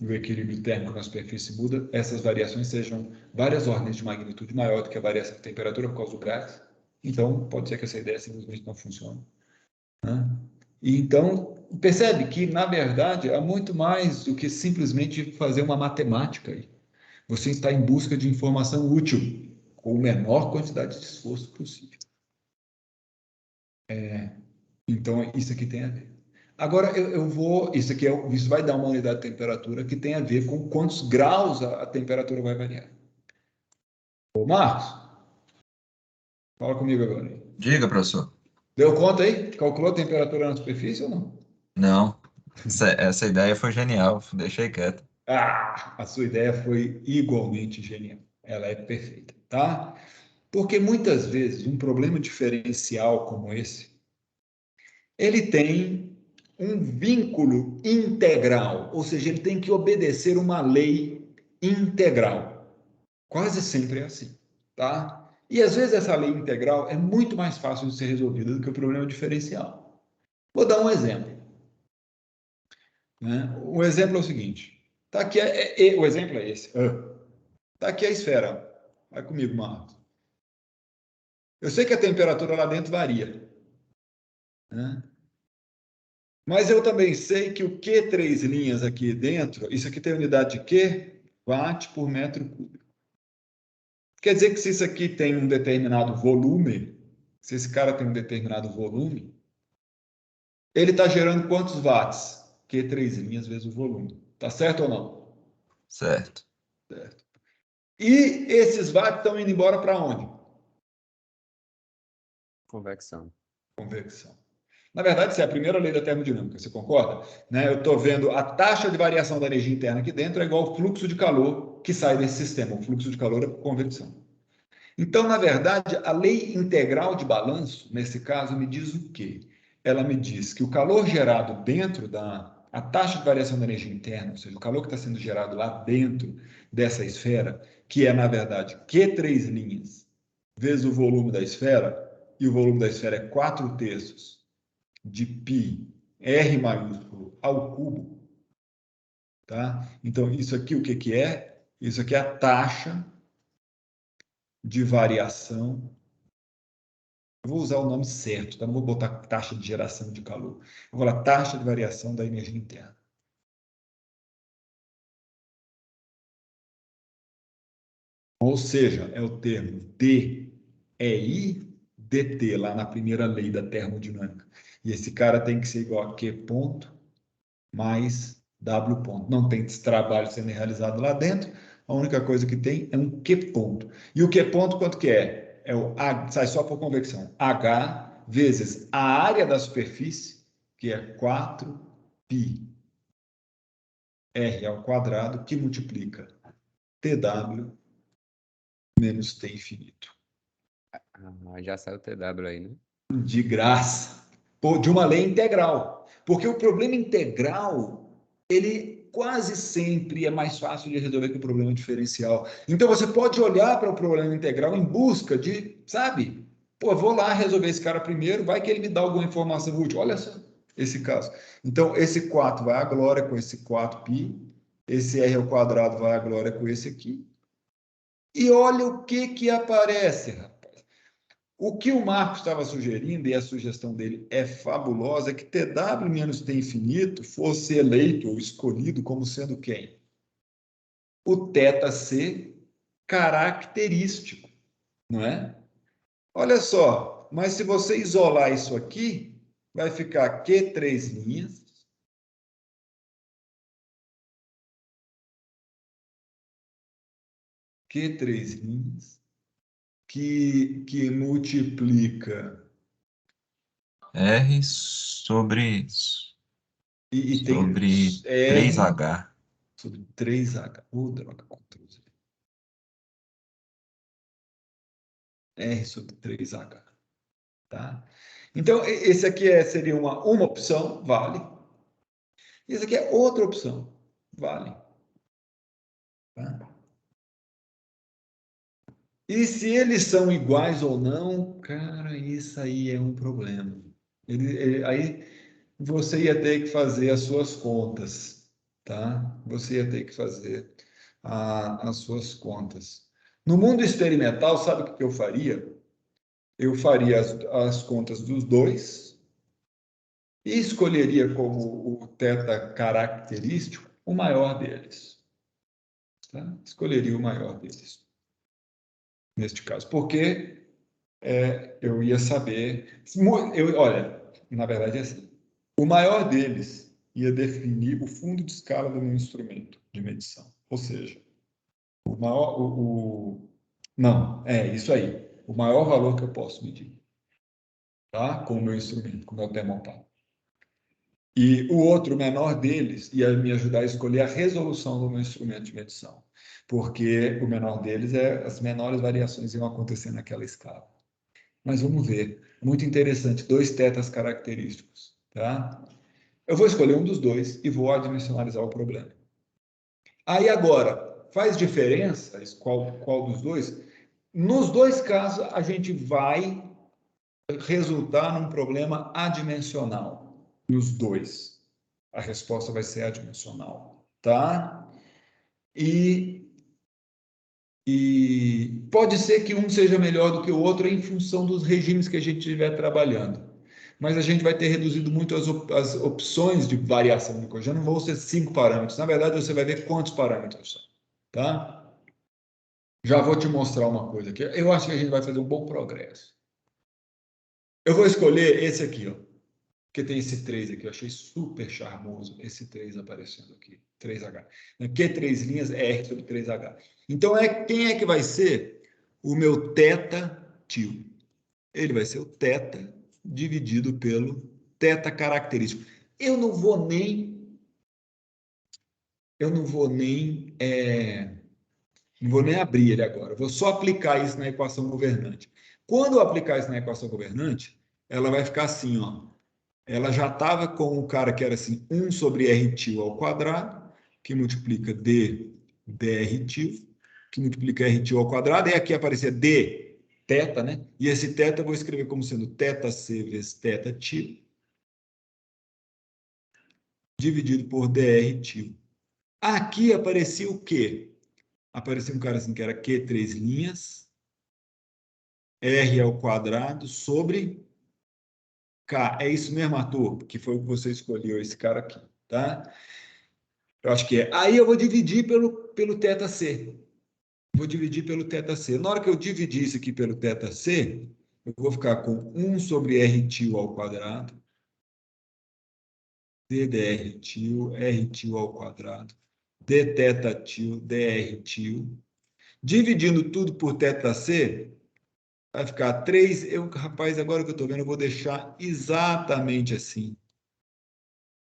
E o equilíbrio térmico na superfície muda, essas variações sejam várias ordens de magnitude maior do que a variação de temperatura por causa do gás. Então, pode ser que essa ideia simplesmente não funcione, né? E então, percebe que, na verdade, há muito mais do que simplesmente fazer uma matemática aí. Você está em busca de informação útil, com a menor quantidade de esforço possível. Então, isso aqui tem a ver. Agora, isso vai dar uma unidade de temperatura que tem a ver com quantos graus a temperatura vai variar. Ô, Marcos, fala comigo agora. Diga, professor. Deu conta aí? Calculou a temperatura na superfície ou não? Não, essa ideia foi genial, deixei quieto. A sua ideia foi igualmente genial. Ela é perfeita, tá? Porque muitas vezes um problema diferencial como esse, ele tem um vínculo integral, ou seja, ele tem que obedecer uma lei integral. Quase sempre é assim, tá? E às vezes essa lei integral é muito mais fácil de ser resolvida do que o problema diferencial. Vou dar um exemplo, né? O exemplo é o seguinte, tá aqui o exemplo é esse. Tá aqui a esfera. Vai comigo, Marcos. Eu sei que a temperatura lá dentro varia, né? Mas eu também sei que o Q3 linhas aqui dentro, isso aqui tem unidade de quê? Watt por metro cúbico. Quer dizer que se isso aqui tem um determinado volume, se esse cara tem um determinado volume, ele está gerando quantos watts? Q 3 linhas vezes o volume. Tá certo ou não? Certo. Certo. E esses watts estão indo embora para onde? Convecção. Convecção. Na verdade, isso é a primeira lei da termodinâmica, você concorda? Né? Eu estou vendo a taxa de variação da energia interna aqui dentro é igual ao fluxo de calor que sai desse sistema. O fluxo de calor é convecção. Então, na verdade, a lei integral de balanço, nesse caso, me diz o quê? Ela me diz que o calor gerado dentro a taxa de variação da energia interna, ou seja, o calor que está sendo gerado lá dentro dessa esfera, que é, na verdade, Q3 linhas vezes o volume da esfera, e o volume da esfera é 4/3 de π R maiúsculo ao cubo, tá? Então, isso aqui o que que é? Isso aqui é a taxa de variação. Eu vou usar o nome certo, tá? Não vou botar taxa de geração de calor. Eu vou falar taxa de variação da energia interna. Ou seja, é o termo DEI dt, lá na primeira lei da termodinâmica. E esse cara tem que ser igual a Q ponto mais W ponto. Não tem esse trabalho sendo realizado lá dentro. A única coisa que tem é um Q ponto. E o Q ponto quanto que é? É o H, sai só por convecção. H vezes a área da superfície, que é 4π R ao quadrado, que multiplica TW menos T infinito. Já saiu o TW aí, né? De graça. De uma lei integral. Porque o problema integral, ele quase sempre é mais fácil de resolver que o problema diferencial. Então, você pode olhar para o problema integral em busca de, sabe? Pô, vou lá resolver esse cara primeiro, vai que ele me dá alguma informação útil. Olha só esse caso. Então, esse 4 vai à glória com esse 4π, esse r ao quadrado vai à glória com esse aqui. E olha o que aparece, rapaz. O que o Marcos estava sugerindo, e a sugestão dele é fabulosa, é que TW menos T infinito fosse eleito ou escolhido como sendo quem? O θc característico, não é? Olha só, mas se você isolar isso aqui, vai ficar Q3 linhas Q3 linhas que multiplica R sobre e tem sobre R 3H. sobre 3H. Droga, Ctrl Z. R sobre 3H. Tá? Então, esse aqui seria uma opção, vale. Esse aqui é outra opção, vale. Tá? E se eles são iguais ou não, cara, isso aí é um problema. Aí você ia ter que fazer as suas contas, tá? Você ia ter que fazer as suas contas. No mundo experimental, sabe o que eu faria? Eu faria as contas dos dois e escolheria como o θ característico o maior deles. Tá? Escolheria o maior deles, neste caso, porque eu ia saber... olha, na verdade é assim, o maior deles ia definir o fundo de escala do meu instrumento de medição. Ou seja, o maior... não, é isso aí. O maior valor que eu posso medir, tá? Com o meu instrumento, com o meu termopar. E o outro menor deles ia me ajudar a escolher a resolução do meu instrumento de medição, porque o menor deles as menores variações iam acontecer naquela escala. Mas vamos ver, muito interessante, dois tetas característicos, tá? Eu vou escolher um dos dois e vou adimensionalizar o problema. Aí agora, faz diferença qual dos dois? Nos dois casos, a gente vai resultar num problema adimensional. Nos dois. A resposta vai ser adimensional, tá? E pode ser que um seja melhor do que o outro em função dos regimes que a gente estiver trabalhando. Mas a gente vai ter reduzido muito as opções de variação de coisa. Já não vão ser 5 parâmetros. Na verdade, você vai ver quantos parâmetros são, tá? Já vou te mostrar uma coisa aqui. Eu acho que a gente vai fazer um bom progresso. Eu vou escolher esse aqui, ó. Porque tem esse 3 aqui, eu achei super charmoso esse 3 aparecendo aqui, 3H. Q 3 linhas é R sobre 3H. Então, quem é que vai ser o meu θ tio? Ele vai ser o θ dividido pelo θ característico. Eu não vou nem abrir ele agora. Eu vou só aplicar isso na equação governante. Quando eu aplicar isso na equação governante, ela vai ficar assim, ó. Ela já estava com o cara que era assim, 1 sobre R tio ao quadrado, que multiplica D dr tio, que multiplica R tio ao quadrado, e aqui aparecia D θ, né? E esse θ eu vou escrever como sendo θc vezes θ tio, dividido por dr tio. Aqui aparecia o quê? Aparecia um cara assim que era Q 3 linhas, R ao quadrado sobre K. É isso mesmo, Arthur? Que foi o que você escolheu, esse cara aqui, tá? Eu acho que é. Aí eu vou dividir pelo θc. Vou dividir pelo θc. Na hora que eu dividir isso aqui pelo θc, eu vou ficar com 1 sobre R tio ao quadrado, d dr tio, R tio ao quadrado, d θ tio, dr tio. Dividindo tudo por θc, vai ficar 3. Rapaz, agora que eu estou vendo, eu vou deixar exatamente assim.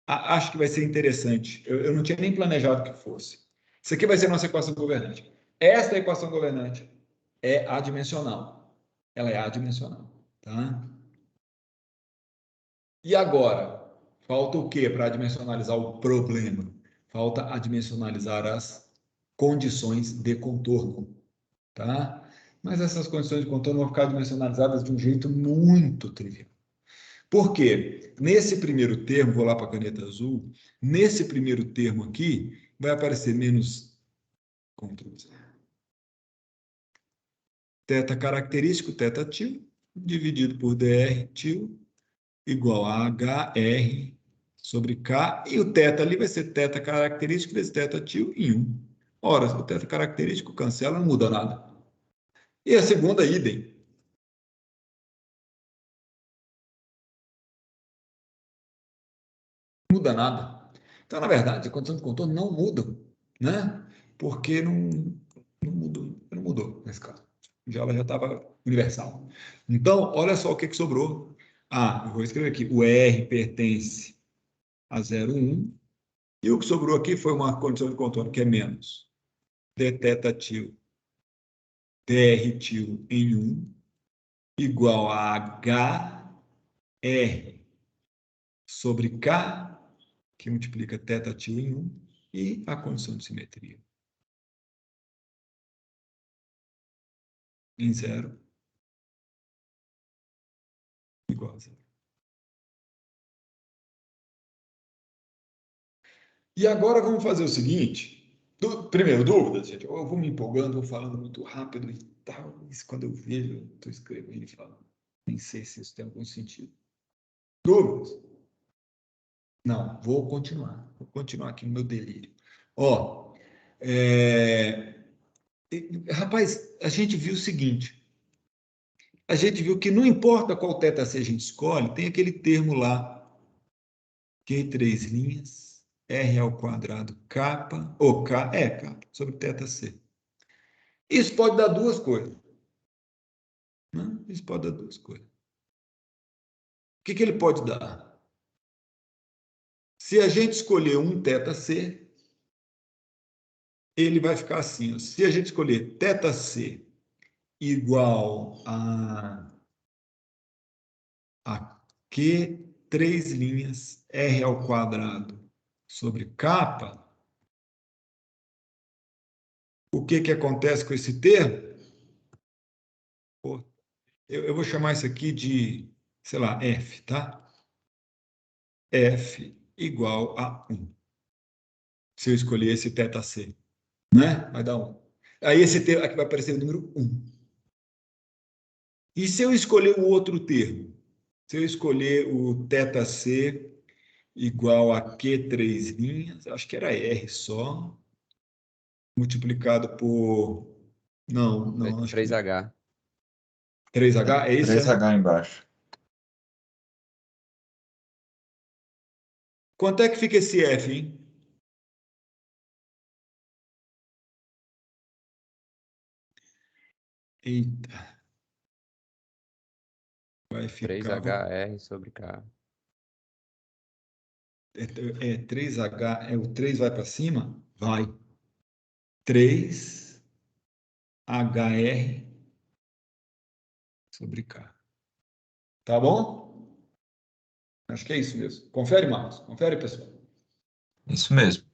Acho que vai ser interessante. Eu não tinha nem planejado que fosse. Isso aqui vai ser a nossa equação governante. Esta equação governante é adimensional. Ela é adimensional. Tá? E agora? Falta o quê para adimensionalizar o problema? Falta adimensionalizar as condições de contorno. Tá? Mas essas condições de contorno vão ficar dimensionalizadas de um jeito muito trivial. Por quê? Nesse primeiro termo, vou lá para a caneta azul, nesse primeiro termo aqui, vai aparecer menos θ característico, θ tio, dividido por dr tio, igual a HR sobre K, e o θ ali vai ser θ característico vezes θ tio em 1. Ora, o θ característico cancela, não muda nada. E a segunda, idem. Não muda nada. Então, na verdade, a condição de contorno não muda, né? Porque não mudou nesse caso. Ela já estava universal. Então, olha só o que sobrou. Eu vou escrever aqui. O R pertence a 0,1. E o que sobrou aqui foi uma condição de contorno que é menos dθ tio dr tio em 1 igual a HR sobre K, que multiplica θ tio em 1, e a condição de simetria. Em 0 igual a 0. E agora vamos fazer o seguinte. Primeiro, dúvidas, gente. Eu vou me empolgando, vou falando muito rápido e tal. Isso quando eu vejo, eu estou escrevendo e falando. Nem sei se isso tem algum sentido. Dúvidas? Não, vou continuar. Vou continuar aqui no meu delírio. Rapaz, a gente viu o seguinte. A gente viu que não importa qual θc a gente escolhe, tem aquele termo lá, Q 3 linhas, R ao quadrado, capa, ou K, capa, sobre θc. Isso pode dar duas coisas. Né? Isso pode dar duas coisas. O que ele pode dar? Se a gente escolher um θc, ele vai ficar assim. Ó. Se a gente escolher θc igual a Q 3 linhas, R ao quadrado, sobre capa, o que acontece com esse termo? Eu vou chamar isso aqui de, sei lá, F, tá? F igual a 1. Se eu escolher esse θc, né? Vai dar 1. Aí esse termo aqui vai aparecer o número 1. E se eu escolher o outro termo? Se eu escolher o θc igual a Q 3 linhas, acho que era R só, multiplicado por... Não, acho 3H. Que... 3H, é isso? 3H embaixo. Quanto é que fica esse F, hein? Eita. Vai ficar... 3HR sobre K. É 3H, o 3 vai para cima? Vai. 3HR sobre K. Tá bom? Acho que é isso mesmo. Confere, Marcos. Confere, pessoal. Isso mesmo.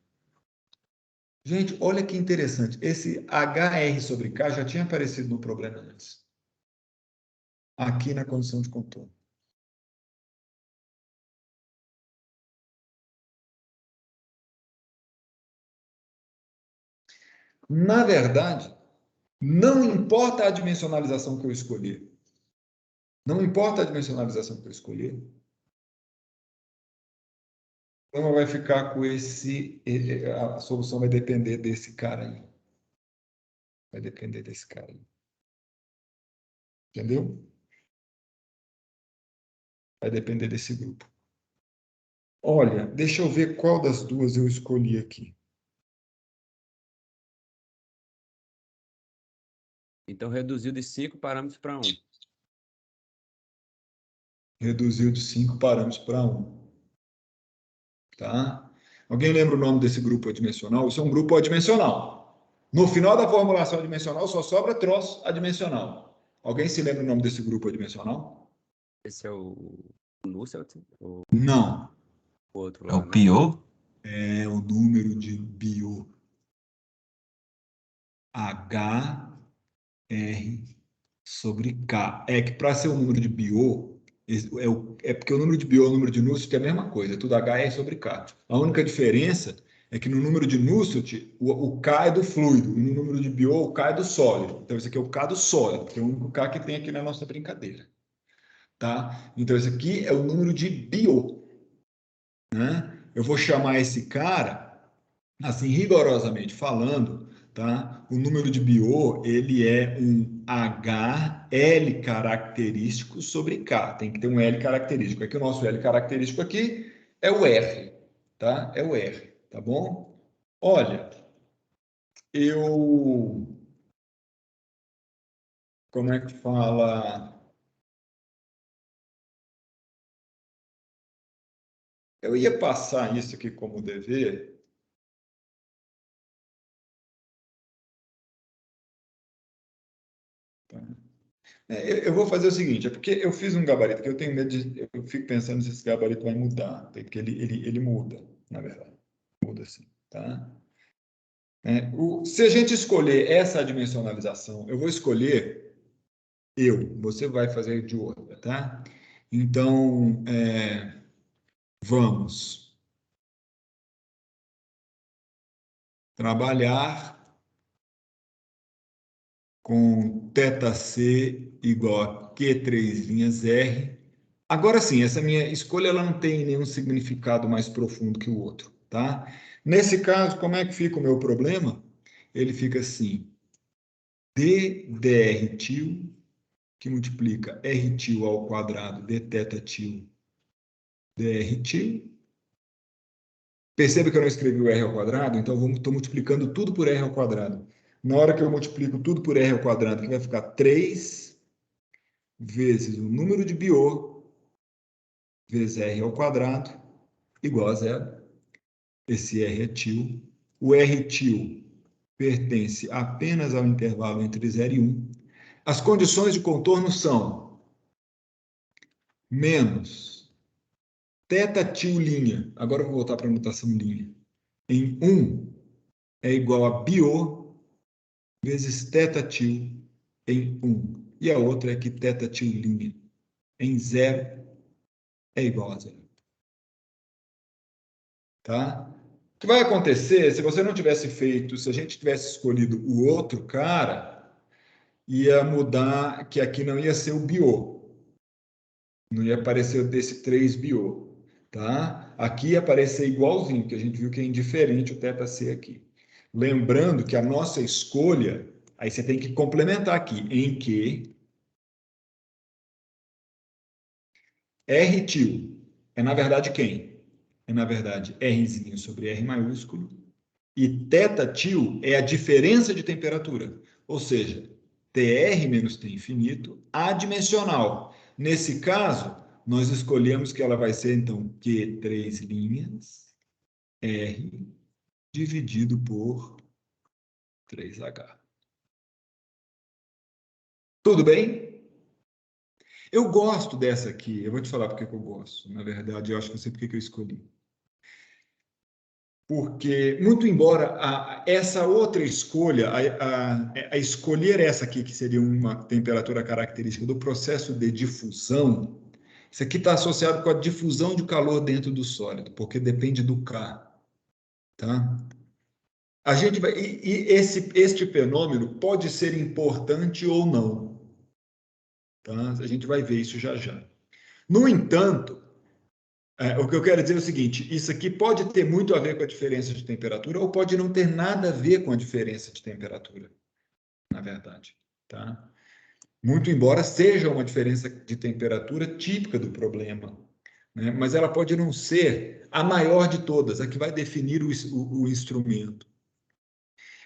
Gente, olha que interessante. Esse HR sobre K já tinha aparecido no problema antes. Aqui na condição de contorno. Na verdade, não importa a dimensionalização que eu escolher. Não importa a dimensionalização que eu escolher. Então, vai ficar com esse... A solução vai depender desse cara aí. Vai depender desse cara aí. Entendeu? Vai depender desse grupo. Olha, deixa eu ver qual das duas eu escolhi aqui. Então, reduziu de 5 parâmetros para 1. Reduziu de 5 parâmetros para 1. Tá? Alguém lembra o nome desse grupo adimensional? Isso é um grupo adimensional. No final da formulação adimensional só sobra troço adimensional. Alguém se lembra o nome desse grupo adimensional? Esse é o Nusselt? Ou Não. o outro É lá, o né? pior? É o número de Biot. HR sobre K. É que para ser o número de Biot, é porque o número de Biot e o número de Nusselt é a mesma coisa, é tudo HR sobre K. A única diferença é que no número de Nusselt, o K é do fluido, e no número de Biot, o K é do sólido. Então, esse aqui é o K do sólido, que é o único K que tem aqui na nossa brincadeira. Tá? Então, esse aqui é o número de Biot. Né? Eu vou chamar esse cara, assim, rigorosamente falando, tá? O número de Biot, ele é um HL característico sobre K. Tem que ter um L característico. Aqui o nosso L característico aqui é o R, tá? É o R, tá bom? Olha, como é que fala? Eu ia passar isso aqui como dever. Tá? Eu vou fazer o seguinte, é porque eu fiz um gabarito que eu tenho medo de... Eu fico pensando se esse gabarito vai mudar, porque ele muda, na verdade. Muda sim, tá? Se a gente escolher essa dimensionalização, eu vou escolher você vai fazer de outra, tá? Então, vamos trabalhar com θc igual a Q3'R. Agora sim, essa minha escolha ela não tem nenhum significado mais profundo que o outro, tá? Nesse caso, como é que fica o meu problema? Ele fica assim, d til, que multiplica R til ao quadrado de θ til dr til. Perceba que eu não escrevi o R ao quadrado, então estou multiplicando tudo por R ao quadrado. Na hora que eu multiplico tudo por R ao quadrado, que vai ficar 3 vezes o número de Biot vezes R ao quadrado igual a zero. Esse R é til. O R til pertence apenas ao intervalo entre 0 e 1. As condições de contorno são menos θ til linha. Agora eu vou voltar para a notação linha. Em 1 é igual a Biot vezes θ til em 1. E a outra é que θ til linha em 0 é igual a 0. Tá? O que vai acontecer se você não tivesse feito, se a gente tivesse escolhido o outro cara, ia mudar, que aqui não ia ser o Biot. Não ia aparecer desse 3 Biot. Tá? Aqui ia aparecer igualzinho, que a gente viu que é indiferente o θc aqui. Lembrando que a nossa escolha, aí você tem que complementar aqui, em que R til é, na verdade, quem? é, na verdade, Rzinho sobre R maiúsculo, e θ é a diferença de temperatura, ou seja, TR menos T infinito adimensional. Nesse caso, nós escolhemos que ela vai ser, então, Q 3 linhas, R, dividido por 3H. Tudo bem? Eu gosto dessa aqui, eu vou te falar por que eu gosto. Na verdade, eu acho que eu sei por que eu escolhi. Porque, muito embora essa outra escolha, a escolher essa aqui, que seria uma temperatura característica do processo de difusão, isso aqui está associado com a difusão de calor dentro do sólido, porque depende do K. Tá? A gente vai, este fenômeno pode ser importante ou não. Tá? A gente vai ver isso já já. No entanto, o que eu quero dizer é o seguinte, isso aqui pode ter muito a ver com a diferença de temperatura ou pode não ter nada a ver com a diferença de temperatura, na verdade. Tá? Muito embora seja uma diferença de temperatura típica do problema, né? Mas ela pode não ser a maior de todas, a que vai definir o instrumento.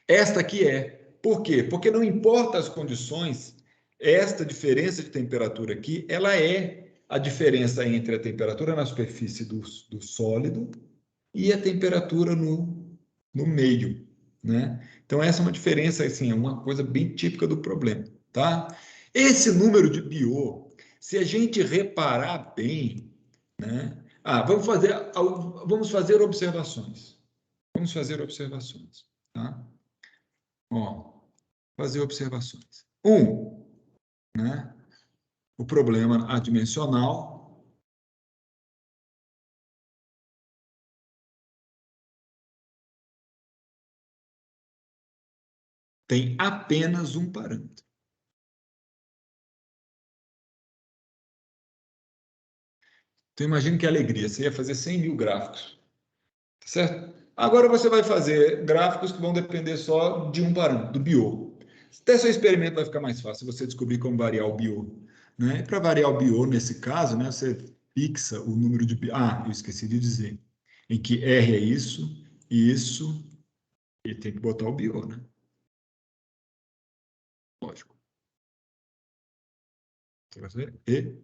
Esta aqui é. Por quê? Porque não importa as condições, esta diferença de temperatura aqui, ela é a diferença entre a temperatura na superfície do sólido e a temperatura no meio, né? Então, essa é uma diferença, assim, é uma coisa bem típica do problema, tá? Esse número de Biot, se a gente reparar bem, né? Vamos fazer observações. Vamos fazer observações, tá? Ó, fazer observações. Né? O problema adimensional tem apenas um parâmetro. Então, imagine que alegria, você ia fazer 100 mil gráficos, tá certo? Agora você vai fazer gráficos que vão depender só de um parâmetro, do Biot. Até seu experimento vai ficar mais fácil você descobrir como variar o Biot. Né? Para variar o Biot, nesse caso, né, você fixa o número de Biot. Eu esqueci de dizer. Em que R é isso, e tem que botar o Biot, né? Lógico. Você vai fazer E.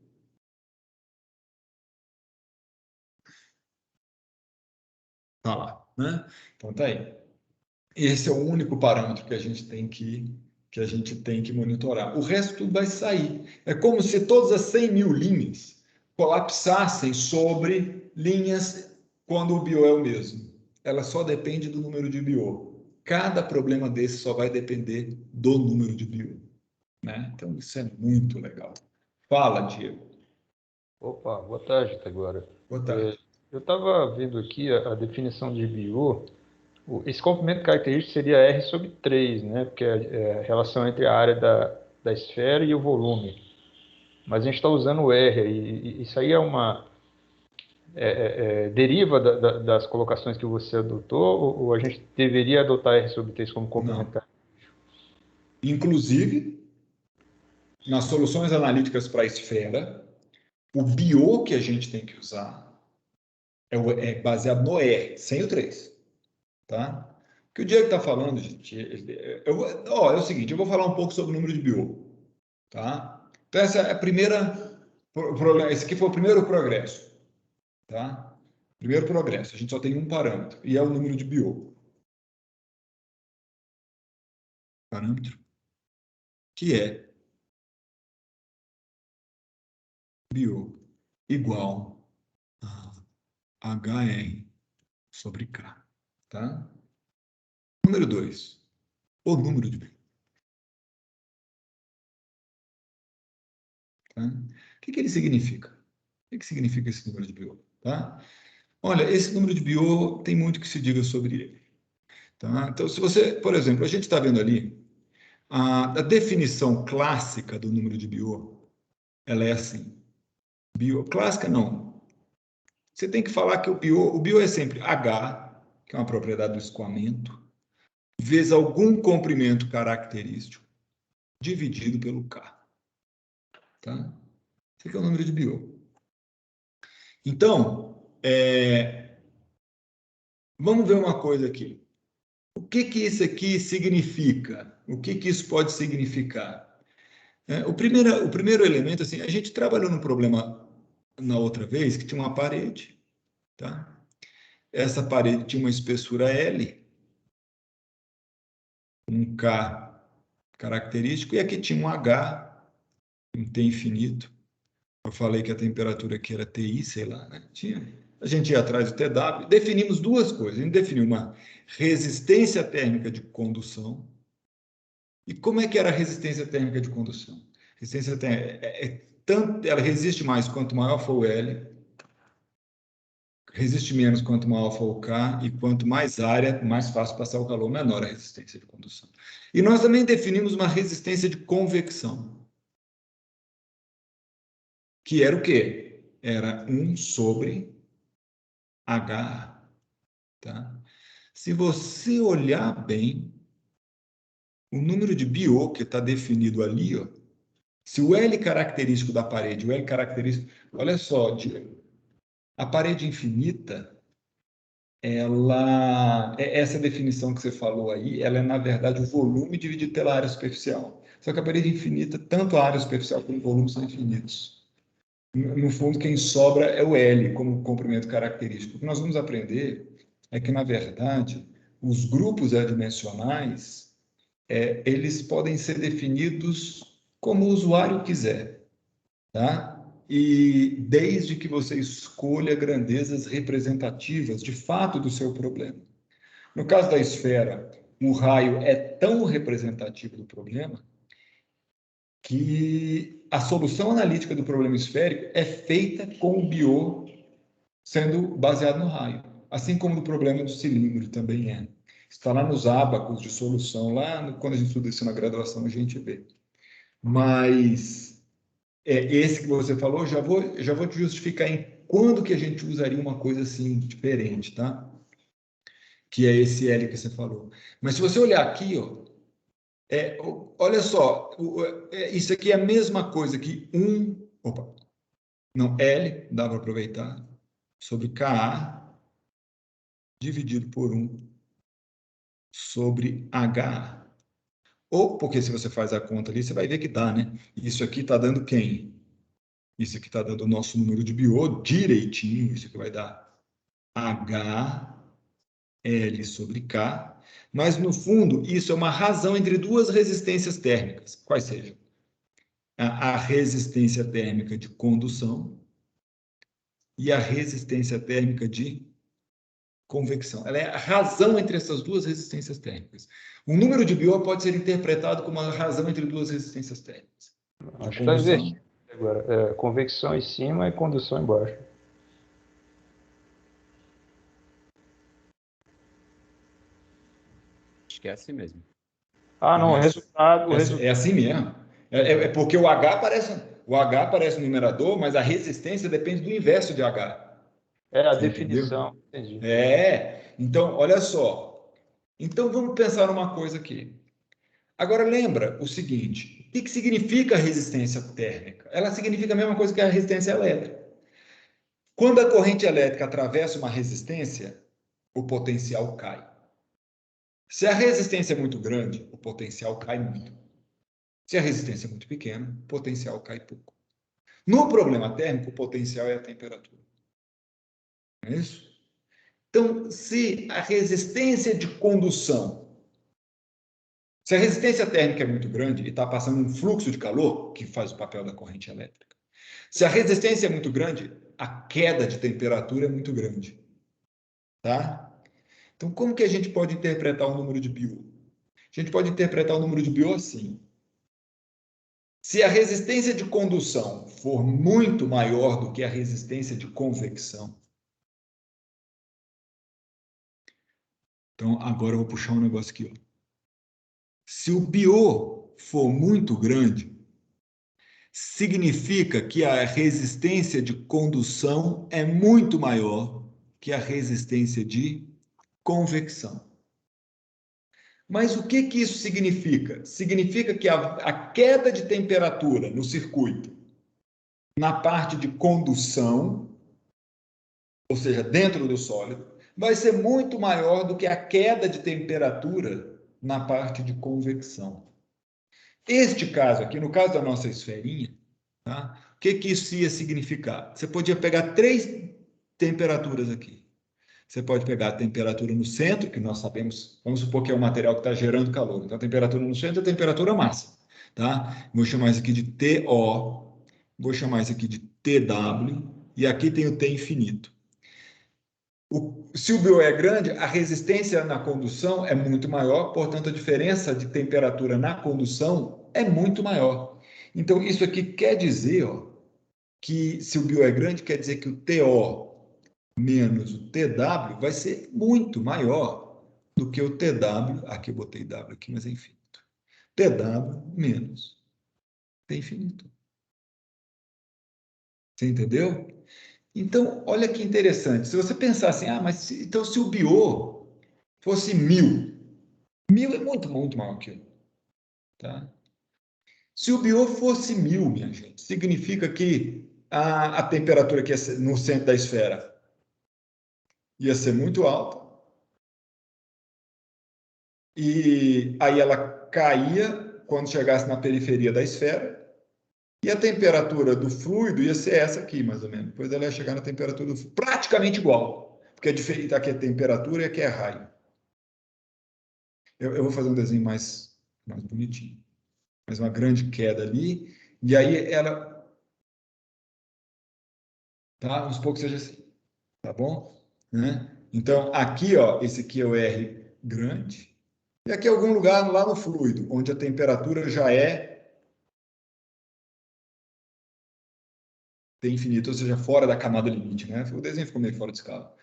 Tá lá, né? Então tá aí. Esse é o único parâmetro que a gente tem que monitorar. O resto tudo vai sair. É como se todas as 100 mil linhas colapsassem sobre linhas quando o Biot é o mesmo. Ela só depende do número de Biot. Cada problema desse só vai depender do número de Biot. Né? Então, isso é muito legal. Fala, Diego. Opa, boa tarde, agora. Boa tarde. Eu estava vendo aqui a definição de Biot. Esse comprimento característico seria R sobre 3, né? Porque é a relação entre a área da esfera e o volume. Mas a gente está usando o R, e isso aí é uma... deriva das colocações que você adotou, ou a gente deveria adotar R sobre 3 como comprimento característico? Inclusive, nas soluções analíticas para a esfera, o Biot que a gente tem que usar é baseado no R, sem o 3. Tá? O que o Diego está falando, gente, é o seguinte, eu vou falar um pouco sobre o número de Biot. Tá? Então, essa é a primeira... Esse aqui foi o primeiro progresso. Tá? Primeiro progresso. A gente só tem um parâmetro, e é o número de Biot. Parâmetro que é Biot igual a HR sobre K. Tá? Número 2. O número de Biot. Tá? O que ele significa? O que significa esse número de Biot? Tá? Olha, esse número de Biot tem muito que se diga sobre ele. Tá? Então, se você, por exemplo, a gente está vendo ali, a definição clássica do número de Biot, ela é assim. Clássica não. Você tem que falar que o Biot é sempre H, que é uma propriedade do escoamento, vezes algum comprimento característico, dividido pelo K. Tá? Esse aqui é o número de Biot. Então, vamos ver uma coisa aqui. O que isso aqui significa? O que isso pode significar? O primeiro elemento, assim, a gente trabalhou num problema na outra vez que tinha uma parede, tá? Essa parede tinha uma espessura L, um K característico, e aqui tinha um H, um T infinito. Eu falei que a temperatura aqui era TI, sei lá, né? A gente ia atrás do TW, definimos duas coisas. A gente definiu uma resistência térmica de condução. E como é que era a resistência térmica de condução? Resistência térmica ela resiste mais quanto maior for o L, resiste menos quanto maior for o K, e quanto mais área, mais fácil passar o calor, menor a resistência de condução. E nós também definimos uma resistência de convecção, que era o quê? Era 1 sobre H. Tá? Se você olhar bem, o número de Biot que está definido ali, ó, se o L característico da parede, o L característico, olha só, a parede infinita, essa definição que você falou aí, ela é, na verdade, o volume dividido pela área superficial. Só que a parede infinita, tanto a área superficial como o volume são infinitos. No fundo, quem sobra é o L como comprimento característico. O que nós vamos aprender é que, na verdade, os grupos adimensionais, eles podem ser definidos como o usuário quiser, tá? E desde que você escolha grandezas representativas, de fato, do seu problema. No caso da esfera, o raio é tão representativo do problema que a solução analítica do problema esférico é feita com o Biot sendo baseado no raio, assim como o problema do cilindro também é. Está lá nos ábacos de solução, quando a gente estuda isso na graduação, a gente vê. Mas esse que você falou, já vou te justificar em quando que a gente usaria uma coisa assim diferente, tá? Que é esse L que você falou. Mas se você olhar aqui, ó, olha só, isso aqui é a mesma coisa que L, dá para aproveitar, sobre Ka dividido por 1 sobre H. Ou porque se você faz a conta ali, você vai ver que dá, né? Isso aqui está dando quem? Isso aqui está dando o nosso número de Biot direitinho. Isso aqui vai dar H, L sobre K. Mas, no fundo, isso é uma razão entre duas resistências térmicas. Quais sejam? A resistência térmica de condução e a resistência térmica de convecção. Ela é a razão entre essas duas resistências térmicas. O número de Biot pode ser interpretado como a razão entre duas resistências térmicas. Acho que está invertido agora. Convecção em cima e condução embaixo. Acho que é assim mesmo. Ah, não, o resultado... É assim mesmo. É porque o H aparece no numerador, mas a resistência depende do inverso de H. A definição. Entendi. Então, olha só. Então, vamos pensar uma coisa aqui. Agora, lembra o seguinte, o que significa resistência térmica? Ela significa a mesma coisa que a resistência elétrica. Quando a corrente elétrica atravessa uma resistência, o potencial cai. Se a resistência é muito grande, o potencial cai muito. Se a resistência é muito pequena, o potencial cai pouco. No problema térmico, o potencial é a temperatura. Não é isso? Então, se a resistência de condução, se a resistência térmica é muito grande e está passando um fluxo de calor, que faz o papel da corrente elétrica, se a resistência é muito grande, a queda de temperatura é muito grande. Tá? Então, como que a gente pode interpretar o número de Biot? A gente pode interpretar o número de Biot assim. Se a resistência de condução for muito maior do que a resistência de convecção, então agora eu vou puxar um negócio aqui. Ó. Se o Biot for muito grande, significa que a resistência de condução é muito maior que a resistência de convecção. Mas o que isso significa? Significa que a queda de temperatura no circuito, na parte de condução, ou seja, dentro do sólido, vai ser muito maior do que a queda de temperatura na parte de convecção. Este caso aqui, no caso da nossa esferinha, tá? O que isso ia significar? Você podia pegar 3 temperaturas aqui. Você pode pegar a temperatura no centro, que nós sabemos, vamos supor que é o material que está gerando calor. Então, a temperatura no centro é a temperatura máxima. Tá? Vou chamar isso aqui de TO, vou chamar isso aqui de TW, e aqui tem o T infinito. Se o BO é grande, a resistência na condução é muito maior, portanto, a diferença de temperatura na condução é muito maior. Então, isso aqui quer dizer, ó, que se o BO é grande, quer dizer que o TO menos o TW vai ser muito maior do que o TW, aqui eu botei W aqui, mas é infinito. TW menos T infinito. Você entendeu? Então, olha que interessante. Se você pensar assim, mas então se o BO fosse 1000, 1000 é muito, muito maior que 1. Tá? Se o BO fosse 1000, minha gente, significa que a temperatura que é no centro da esfera ia ser muito alta. E aí ela caía quando chegasse na periferia da esfera. E a temperatura do fluido ia ser essa aqui, mais ou menos. Depois ela ia chegar na temperatura do fluido, praticamente igual. Porque é diferente, aqui é temperatura e aqui é raio. Eu vou fazer um desenho mais bonitinho. Mais uma grande queda ali. E aí ela... Tá? Vamos supor que seja assim. Tá bom? Né? Então, aqui, ó, esse aqui é o R grande. E aqui é algum lugar lá no fluido, onde a temperatura já é T infinito, ou seja, fora da camada limite, né? O desenho ficou meio fora de escala.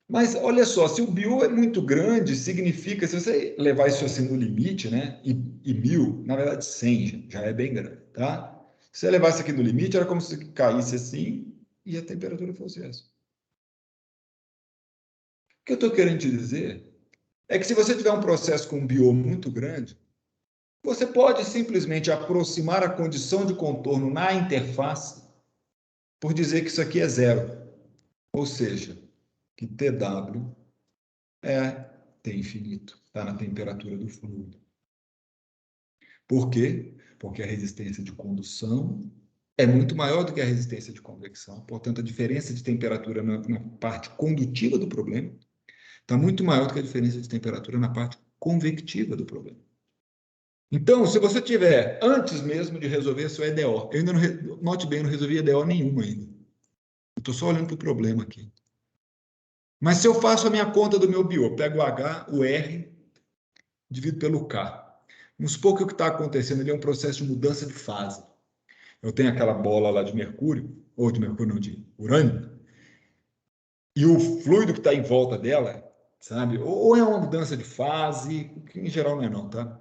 Mas olha só, se o BO é muito grande, significa, se você levar isso assim no limite, né? E 1000, na verdade 100 já é bem grande, tá? Se você levasse aqui no limite, era como se caísse assim e a temperatura fosse essa. O que eu estou querendo te dizer é que se você tiver um processo com um BO muito grande, você pode simplesmente aproximar a condição de contorno na interface por dizer que isso aqui é zero. Ou seja, que TW é T infinito, está na temperatura do fluido. Por quê? Porque a resistência de condução é muito maior do que a resistência de convecção. Portanto, a diferença de temperatura na parte condutiva do problema está muito maior do que a diferença de temperatura na parte convectiva do problema. Então, se você tiver, antes mesmo de resolver a sua EDO, eu ainda não, note bem, eu não resolvi EDO nenhuma ainda. Eu estou só olhando para o problema aqui. Mas se eu faço a minha conta do meu BO, pego o H, o R, divido pelo K. Vamos supor que o que está acontecendo ali é um processo de mudança de fase. Eu tenho aquela bola lá de mercúrio, ou de mercúrio não, de urânio, e o fluido que está em volta dela, sabe? Ou é uma mudança de fase, que em geral não é não, tá?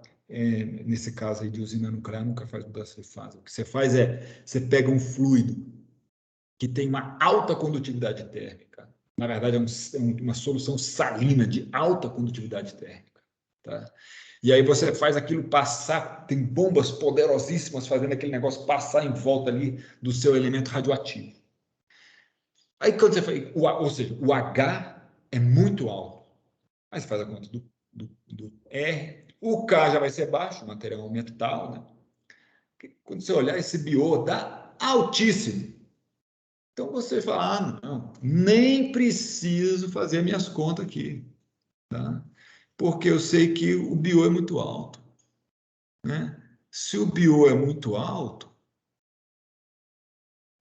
Nesse caso aí de usina nuclear, nunca faz mudança de fase. O que você faz é, você pega um fluido que tem uma alta condutividade térmica. Na verdade, é uma solução salina de alta condutividade térmica. Tá? E aí você faz aquilo passar, tem bombas poderosíssimas fazendo aquele negócio passar em volta ali do seu elemento radioativo. Aí quando você faz, ou seja, o H é muito alto. Aí você faz a conta do R. O K já vai ser baixo, o material é um metal, né? Quando você olhar, esse BO dá altíssimo. Então você fala, não, nem preciso fazer minhas contas aqui, tá? Porque eu sei que o BO é muito alto, né? Se o BO é muito alto,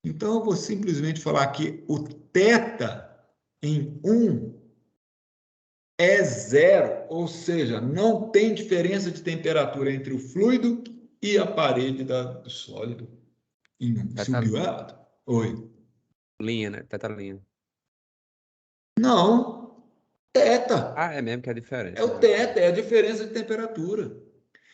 então eu vou simplesmente falar que o θ em 1 é zero, ou seja, não tem diferença de temperatura entre o fluido e a parede do sólido em 1. Se o BO é alto. Oi. Linha, né? Teta linha. Não, θ. É mesmo que é diferente. É o θ, é a diferença de temperatura.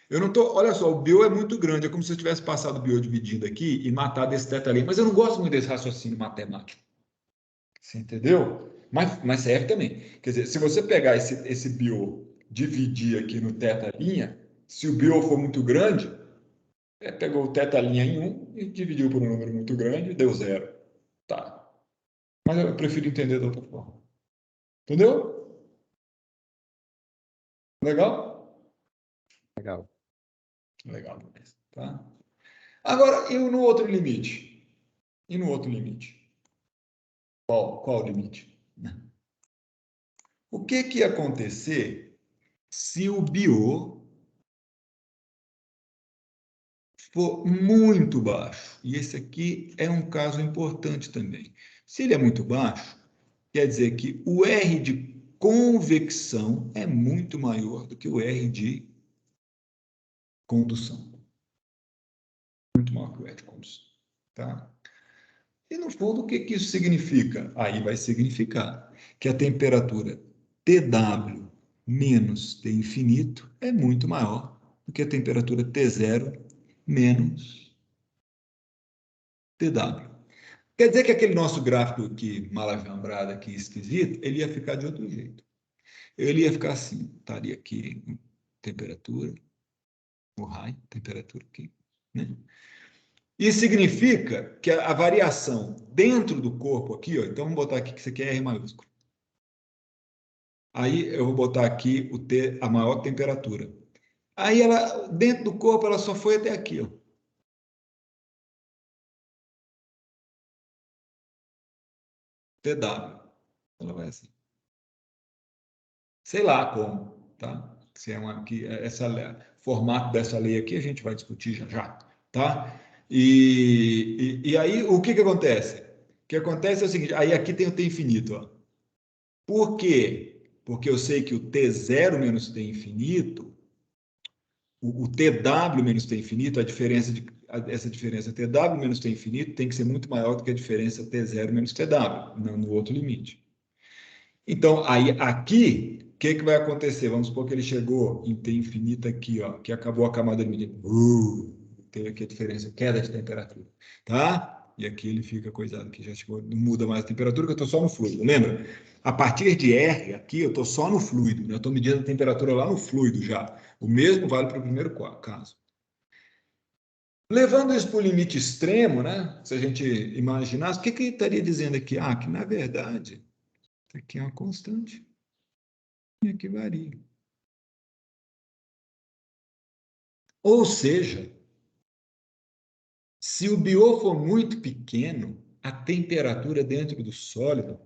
Eu não tô, olha só, o BO é muito grande, é como se eu tivesse passado o BO dividido aqui e matado esse θ ali, mas eu não gosto muito desse raciocínio matemático. Você entendeu? Mas serve também. Quer dizer, se você pegar esse BO, dividir aqui no θ', se o BO for muito grande, pegou o θ' em 1 e dividiu por um número muito grande e deu zero. Tá. Mas eu prefiro entender da outra forma. Entendeu? Legal? Legal. Legal. Tá? Agora, e no outro limite? E no outro limite? Qual o limite? O que ia acontecer se o BIO for muito baixo? E esse aqui é um caso importante também. Se ele é muito baixo, quer dizer que o R de convecção é muito maior do que o R de condução. Muito maior que o R de condução. Tá? E, no fundo, o que isso significa? Aí vai significar que a temperatura TW menos T infinito é muito maior do que a temperatura T0 menos TW. Quer dizer que aquele nosso gráfico aqui, malajambrado aqui, esquisito, ele ia ficar de outro jeito. Ele ia ficar assim, estaria aqui temperatura, o raio, temperatura aqui, né? Isso significa que a variação dentro do corpo aqui, ó, então vamos botar aqui que isso aqui é R maiúsculo. Aí eu vou botar aqui o T, a maior temperatura. Aí ela, dentro do corpo, ela só foi até aqui, ó. TW. Ela vai assim. Sei lá como, tá? Se é uma que formato dessa lei aqui a gente vai discutir já, tá? E aí o que acontece? O que acontece é o seguinte, aí aqui tem o T infinito, ó. Por quê? Porque eu sei que o T0 menos T infinito, o TW menos T infinito, essa diferença TW menos T infinito tem que ser muito maior do que a diferença T0 menos TW, no outro limite. Então, aí aqui, o que vai acontecer? Vamos supor que ele chegou em T infinito aqui, ó, que acabou a camada limite. Teve aqui a diferença, queda de temperatura, tá? E aqui ele fica coisado, que já chegou, não muda mais a temperatura, que eu estou só no fluido. Lembra? A partir de R, aqui, eu estou só no fluido, né? Eu estou medindo a temperatura lá no fluido já. O mesmo vale para o primeiro caso. Levando isso para o limite extremo, né? Se a gente imaginasse, o que ele estaria dizendo aqui? Ah, que na verdade, isso aqui é uma constante. E aqui varia. Ou seja, se o BIO for muito pequeno, a temperatura dentro do sólido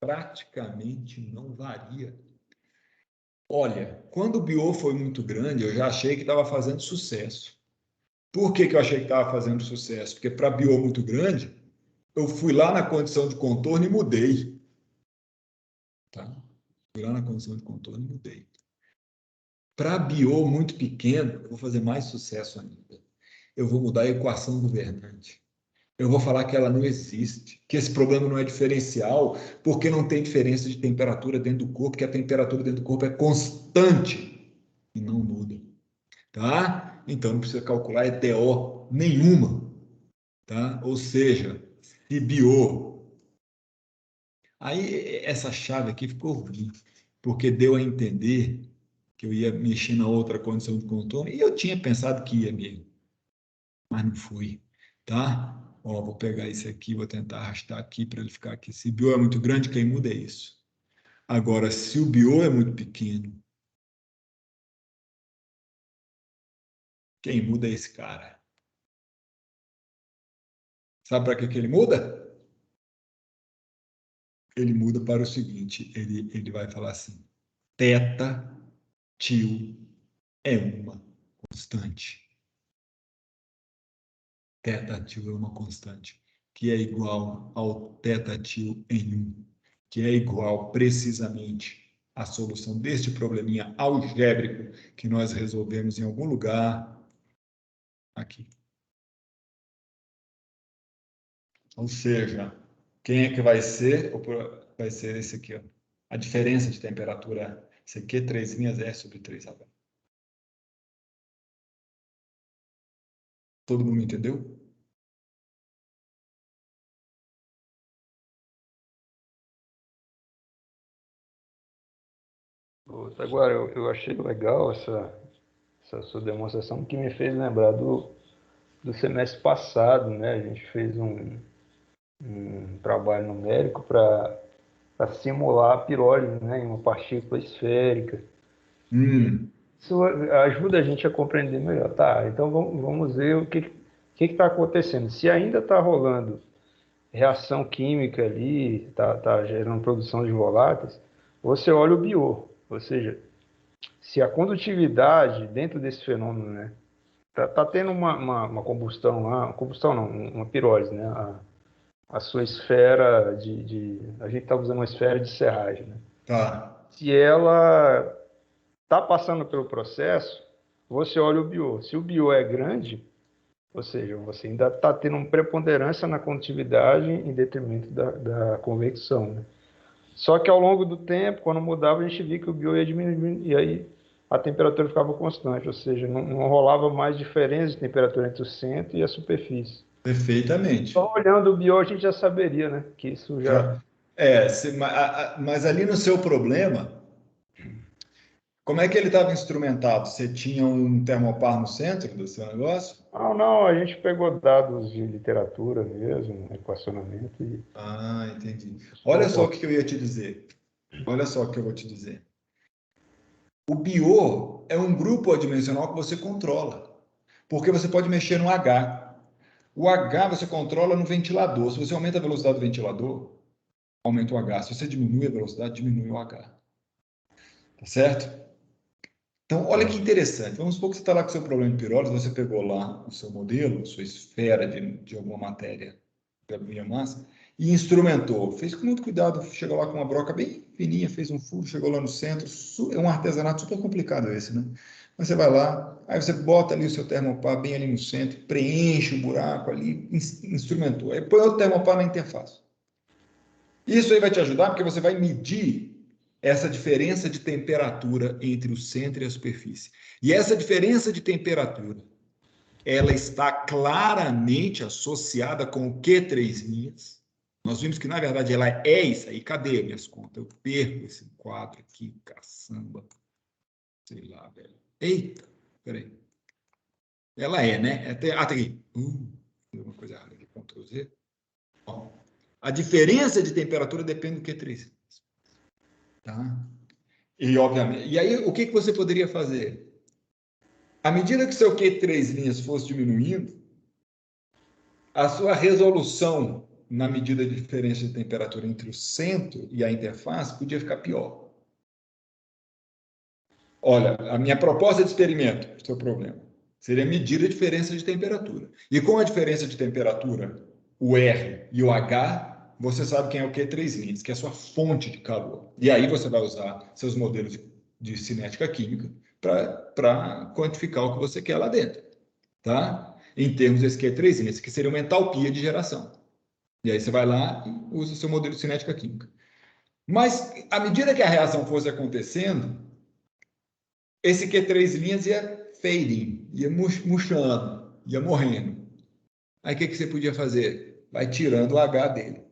praticamente não varia. Olha, quando o BIO foi muito grande, eu já achei que estava fazendo sucesso. Por que eu achei que estava fazendo sucesso? Porque para BIO muito grande, eu fui lá na condição de contorno e mudei. Tá? Fui lá na condição de contorno e mudei. Para BIO muito pequeno, eu vou fazer mais sucesso ainda. Eu vou mudar a equação governante. Eu vou falar que ela não existe, que esse problema não é diferencial, porque não tem diferença de temperatura dentro do corpo, que a temperatura dentro do corpo é constante e não muda. Tá? Então não precisa calcular ETO nenhuma. Tá? Ou seja, se BIO. Aí essa chave aqui ficou ruim, porque deu a entender que eu ia mexer na outra condição de contorno, e eu tinha pensado que ia mesmo, mas não fui, tá? Ó, vou pegar esse aqui, vou tentar arrastar aqui para ele ficar aqui. Se o BIO é muito grande, quem muda é isso. Agora, se o BIO é muito pequeno, quem muda é esse cara. Sabe para que ele muda? Ele muda para o seguinte, ele vai falar assim, θ til é uma constante. Θ til é uma constante, que é igual ao θ til em 1, que é igual precisamente à solução deste probleminha algébrico que nós resolvemos em algum lugar aqui. Ou seja, quem é que vai ser? Vai ser esse aqui, ó. A diferença de temperatura, esse aqui, 3 linhas, R sobre 3H. Todo mundo entendeu? Agora, eu achei legal essa sua demonstração, que me fez lembrar do semestre passado, né? A gente fez um trabalho numérico para para simular a pirólise, né, em uma partícula esférica. Isso ajuda a gente a compreender melhor. Tá, então vamos ver o que está acontecendo. Se ainda está rolando reação química ali, está gerando produção de voláteis, você olha o bior, ou seja, se a condutividade dentro desse fenômeno, né, tá tendo uma combustão lá, combustão não, uma pirólise, né, a sua esfera a gente está usando uma esfera de serragem, né? Tá. Se ela está passando pelo processo, você olha o bior. Se o bior é grande, ou seja, você ainda está tendo uma preponderância na condutividade em detrimento da convecção, né? Só que ao longo do tempo, quando mudava, a gente via que o bior ia diminuindo e aí a temperatura ficava constante, ou seja, não rolava mais diferença de temperatura entre o centro e a superfície. Perfeitamente. Só olhando o bior a gente já saberia, né? Que isso já... Mas ali no seu problema, como é que ele estava instrumentado? Você tinha um termopar no centro do seu negócio? Não, a gente pegou dados de literatura mesmo, equacionamento e... Entendi. Olha só o que eu ia te dizer. Olha só o que eu vou te dizer. O bior é um grupo adimensional que você controla, porque você pode mexer no H. O H você controla no ventilador. Se você aumenta a velocidade do ventilador, aumenta o H. Se você diminui a velocidade, diminui o H. Tá certo? Então, olha que interessante. Vamos supor que você está lá com o seu problema de pirólise, você pegou lá o seu modelo, sua esfera de alguma matéria da biomassa, e instrumentou. Fez com muito cuidado, chegou lá com uma broca bem fininha, fez um furo, chegou lá no centro. É um artesanato super complicado esse, né? Mas você vai lá, aí você bota ali o seu termopar bem ali no centro, preenche o buraco ali, instrumentou. Aí põe o termopar na interface. Isso aí vai te ajudar porque você vai medir essa diferença de temperatura entre o centro e a superfície. E essa diferença de temperatura, ela está claramente associada com o Q3'. Nós vimos que, na verdade, ela é isso aí. Cadê minhas contas? Eu perco esse quadro aqui, caçamba. Sei lá, velho. Eita, peraí. Ela é, né? Tá aqui. Deu uma coisa errada aqui. Ctrl Z. Ó, a diferença de temperatura depende do Q3'. Tá? E, obviamente, e aí, o que você poderia fazer? À medida que seu Q3' fosse diminuindo, a sua resolução na medida de diferença de temperatura entre o centro e a interface podia ficar pior. Olha, a minha proposta de experimento, o seu problema, seria medir a diferença de temperatura. E com a diferença de temperatura, o R e o H, você sabe quem é o Q3', que é a sua fonte de calor. E aí você vai usar seus modelos de cinética química para quantificar o que você quer lá dentro. Tá? Em termos desse Q3', que seria uma entalpia de geração. E aí você vai lá e usa o seu modelo de cinética química. Mas, à medida que a reação fosse acontecendo, esse Q3' ia fading, ia murchando, ia morrendo. Aí o que você podia fazer? Vai tirando o H dele.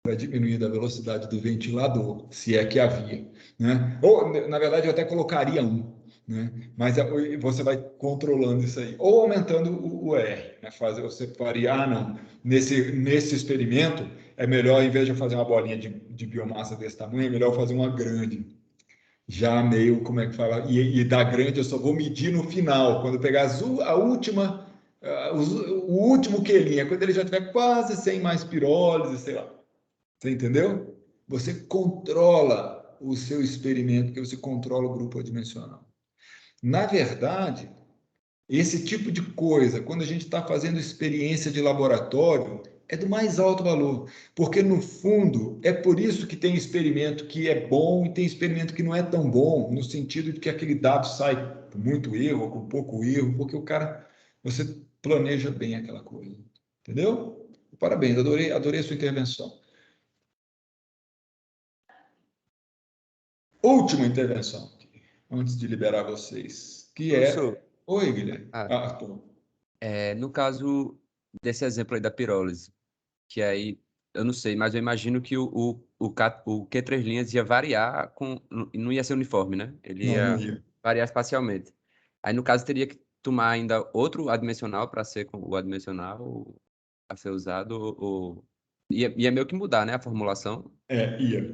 Vai diminuindo a velocidade do ventilador, se é que havia. Né? Ou, na verdade, eu até colocaria um. Né? Mas você vai controlando isso aí. Ou aumentando o R. Né? Você faria, não, nesse experimento, é melhor, em vez de eu fazer uma bolinha de biomassa desse tamanho, é melhor eu fazer uma grande. Já meio, como é que fala? E da grande eu só vou medir no final, quando eu pegar a última, o último quelinha, quando ele já tiver quase sem mais pirólise, sei lá. Você entendeu? Você controla o seu experimento, porque você controla o grupo adimensional. Na verdade, esse tipo de coisa, quando a gente está fazendo experiência de laboratório, é do mais alto valor, porque no fundo é por isso que tem experimento que é bom e tem experimento que não é tão bom, no sentido de que aquele dado sai com muito erro ou com pouco erro, porque você planeja bem aquela coisa, entendeu? Parabéns, adorei a sua intervenção. Última intervenção, antes de liberar vocês, que é... Professor, Oi, Guilherme. no caso desse exemplo aí da pirólise, que aí, eu não sei, mas eu imagino que o Q3' ia variar, não ia ser uniforme, né? Ele Não ia. variar espacialmente. Aí, no caso, teria que tomar ainda outro adimensional para ser o adimensional a ser usado, ou Ia meio que mudar, né, a formulação.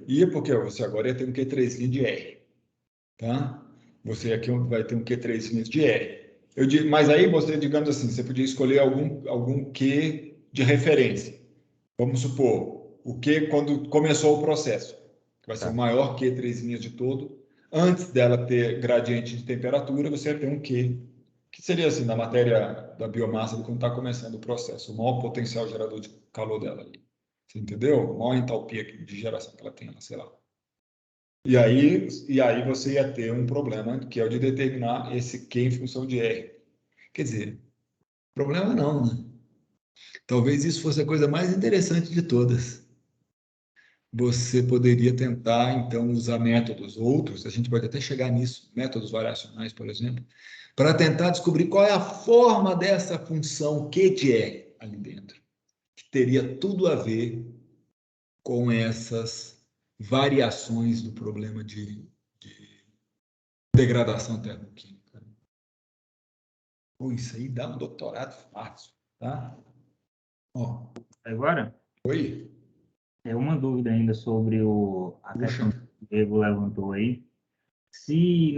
Ia porque você agora ia ter um Q3' de R, tá? Você aqui vai ter um Q3' de R. Mas aí você, digamos assim, você podia escolher algum Q de referência. Vamos supor, o Q quando começou o processo, que vai ser o maior Q3' de todo. Antes dela ter gradiente de temperatura, você ia ter um Q, que seria assim, na matéria da biomassa de quando está começando o processo, o maior potencial gerador de calor dela ali. Você entendeu? A maior entalpia de geração que ela tem, sei lá. E aí você ia ter um problema, que é o de determinar esse Q em função de R. Quer dizer, problema não, né? Talvez isso fosse a coisa mais interessante de todas. Você poderia tentar, então, usar métodos outros, a gente pode até chegar nisso, métodos variacionais, por exemplo, para tentar descobrir qual é a forma dessa função Q de R ali dentro, que teria tudo a ver com essas variações do problema de degradação termoquímica. Pô, isso aí dá um doutorado fácil, tá? Ó, Agora, oi? é uma dúvida ainda sobre a questão Puxa. que o Diego levantou aí. Se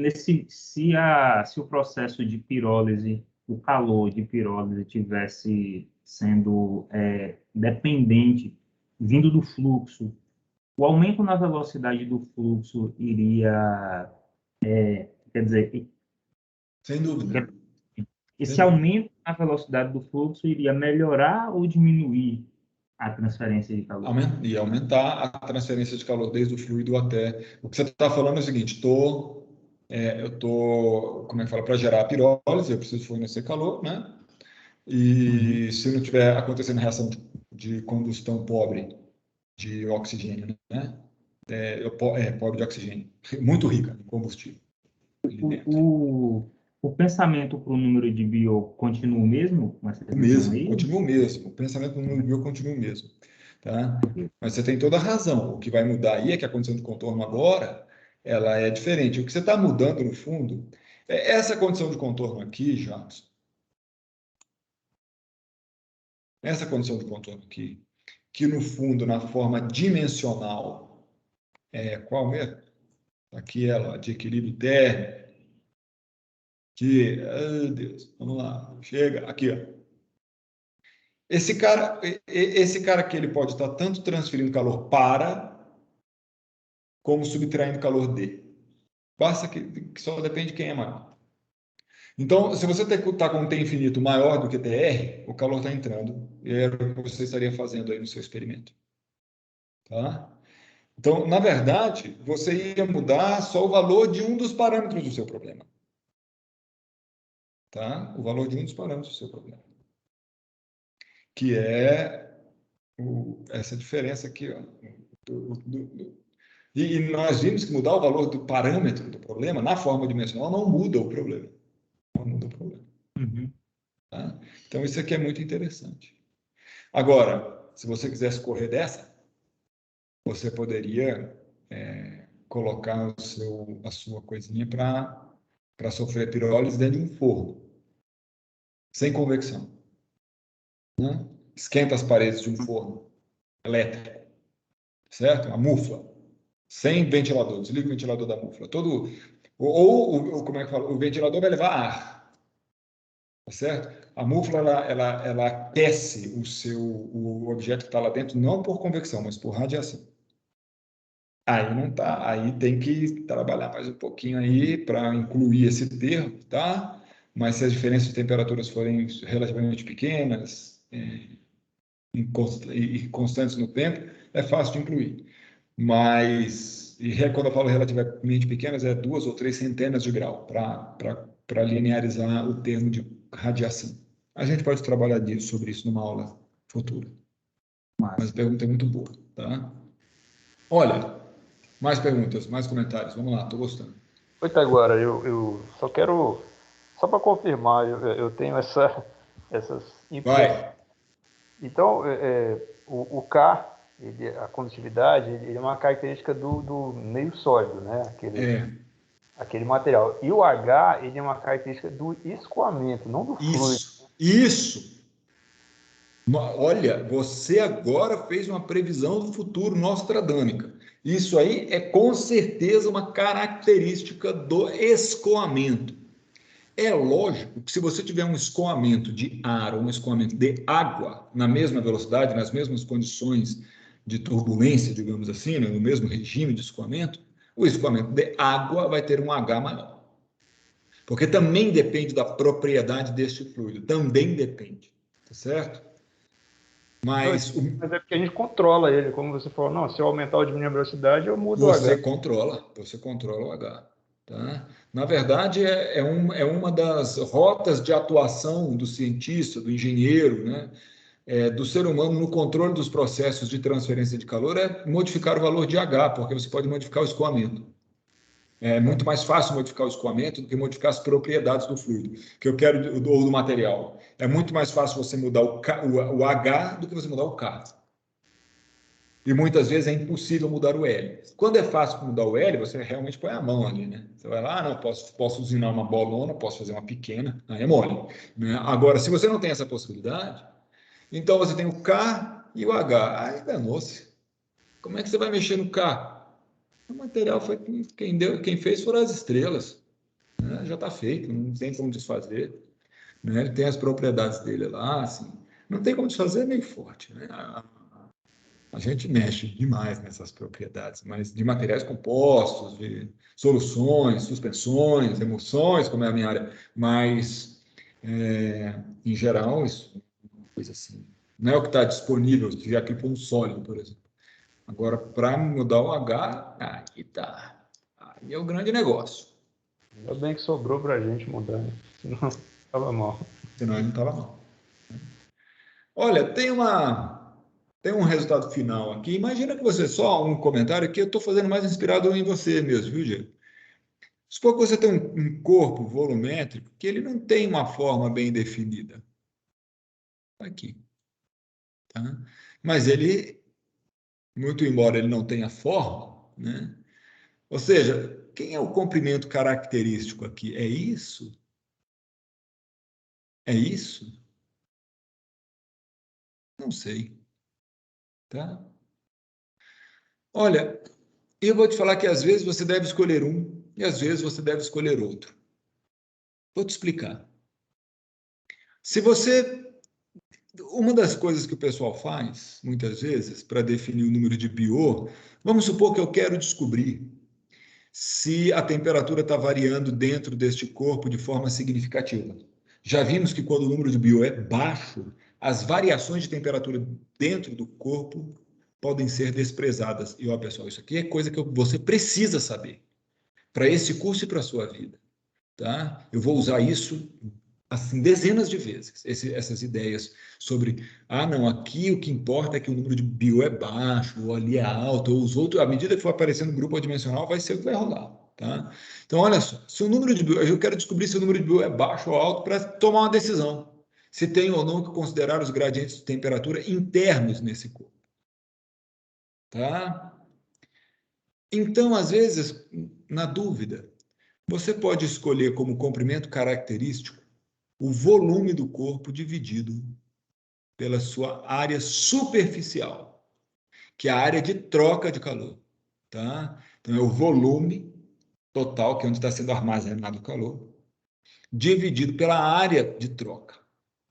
o processo de pirólise, o calor de pirólise tivesse sendo dependente, vindo do fluxo, o aumento na velocidade do fluxo iria, quer dizer, Sem dúvida. esse aumento na velocidade do fluxo iria melhorar ou diminuir a transferência de calor? E aumentar a transferência de calor desde o fluido até... O que você está falando é o seguinte, eu estou, como é que fala, para gerar a pirólise, eu preciso fornecer calor, né? E se não tiver acontecendo reação de combustão pobre de oxigênio, né? Pobre de oxigênio, muito rica em combustível. O pensamento para o número de Biot continua o mesmo? O mesmo, continua o mesmo. O pensamento do número de Biot continua o mesmo. Tá? Mas você tem toda a razão. O que vai mudar aí é que a condição de contorno agora ela é diferente. O que você está mudando, no fundo, é essa condição de contorno aqui, Jacques. Essa condição de contorno aqui, que no fundo, na forma dimensional, qual mesmo? Aqui ela, de equilíbrio térmico. Deus, vamos lá, chega, aqui, ó. Esse cara aqui, ele pode estar tanto transferindo calor para, como subtraindo calor de. Basta que só depende de quem é maior. Então, se você está com um T infinito maior do que TR, o calor está entrando. E era o que você estaria fazendo aí no seu experimento. Tá? Então, na verdade, você ia mudar só o valor de um dos parâmetros do seu problema. Tá? O valor de um dos parâmetros do seu problema. Que é essa diferença aqui. Ó, e nós vimos que mudar o valor do parâmetro do problema na forma dimensional não muda o problema. Não muda o problema. Tá? Então, isso aqui é muito interessante. Agora, se você quisesse correr dessa, você poderia colocar a sua coisinha para sofrer pirólise dentro de um forno, sem convecção. Né? Esquenta as paredes de um forno elétrico, certo? A mufla, sem ventilador, desliga o ventilador da mufla. Ou como é que fala? O ventilador vai levar ar, tá certo? A mufla ela aquece o objeto que está lá dentro, não por convecção, mas por radiação. Aí não tá, aí tem que trabalhar mais um pouquinho aí para incluir esse termo, tá? Mas se as diferenças de temperaturas forem relativamente pequenas e constantes no tempo, é fácil de incluir. Mas, quando eu falo relativamente pequenas, é 2 ou 3 centenas de grau para linearizar o termo de radiação. A gente pode trabalhar sobre isso numa aula futura. Mas a pergunta é muito boa, tá? Olha, mais perguntas, mais comentários. Vamos lá, estou gostando. Oito agora, eu só quero, só para confirmar, eu tenho essas Vai. Então, o K, a condutividade, ele é uma característica do meio sólido, né? Aquele material. E o H, ele é uma característica do escoamento, não do fluido. Isso. Isso. Isso. Olha, você agora fez uma previsão do futuro nostradâmica. Isso aí é com certeza uma característica do escoamento. É lógico que se você tiver um escoamento de ar ou um escoamento de água na mesma velocidade, nas mesmas condições de turbulência, digamos assim, no mesmo regime de escoamento, o escoamento de água vai ter um H maior. Porque também depende da propriedade deste fluido, também depende, tá certo? Mas é porque a gente controla ele, como você falou, não, se eu aumentar ou diminuir a velocidade, eu mudo o H. Você controla o H. Tá? Na verdade, é uma das rotas de atuação do cientista, do engenheiro, né? Do ser humano no controle dos processos de transferência de calor é modificar o valor de H, porque você pode modificar o escoamento. É muito mais fácil modificar o escoamento do que modificar as propriedades do fluido, que eu quero, ou do material. É muito mais fácil você mudar o H do que você mudar o K. E muitas vezes é impossível mudar o L. Quando é fácil mudar o L, você realmente põe a mão ali, né? Você vai lá, não, posso usinar uma bolona, posso fazer uma pequena, aí é mole. Né? Agora, se você não tem essa possibilidade, então você tem o K e o H. Aí danou-se. Como é que você vai mexer no K? O material foi quem fez foram as estrelas. Né? Já está feito, não tem como desfazer. Né? Ele tem as propriedades dele lá, assim. Não tem como desfazer, é meio forte. Né? A gente mexe demais nessas propriedades, mas de materiais compostos, de soluções, suspensões, emulsões, como é a minha área, mas, em geral, isso é uma coisa assim. Não é o que está disponível, se aqui for um sólido, por exemplo. Agora, para mudar o H, aí tá. Aí é o grande negócio. Ainda bem que sobrou para a gente mudar, né? Senão estava mal. Senão a gente estava mal. Olha, tem um resultado final aqui. Imagina que você, só um comentário aqui, eu estou fazendo mais inspirado em você mesmo, viu, Diego? Supor que você tem um corpo volumétrico que ele não tem uma forma bem definida. Aqui. Tá? Mas ele, muito embora ele não tenha forma, né? Ou seja, quem é o comprimento característico aqui? É isso? É isso? Não sei. Tá? Olha, eu vou te falar que às vezes você deve escolher um e às vezes você deve escolher outro. Vou te explicar. Se você... Uma das coisas que o pessoal faz, muitas vezes, para definir o número de BiO, vamos supor que eu quero descobrir se a temperatura está variando dentro deste corpo de forma significativa. Já vimos que quando o número de BiO é baixo, as variações de temperatura dentro do corpo podem ser desprezadas. E, ó, pessoal, isso aqui é coisa que você precisa saber para esse curso e para a sua vida. Tá? Eu vou usar isso assim dezenas de vezes, essas ideias sobre, não, aqui o que importa é que o número de BiO é baixo, ou ali é alto, ou os outros, à medida que for aparecendo o grupo adimensional, vai ser o que vai rolar. Tá? Então, olha só, se o número de BiO, eu quero descobrir se o número de BiO é baixo ou alto para tomar uma decisão, se tem ou não que considerar os gradientes de temperatura internos nesse corpo. Tá? Então, às vezes, na dúvida, você pode escolher como comprimento característico o volume do corpo dividido pela sua área superficial, que é a área de troca de calor. Tá? Então, é o volume total, que é onde está sendo armazenado o calor, dividido pela área de troca.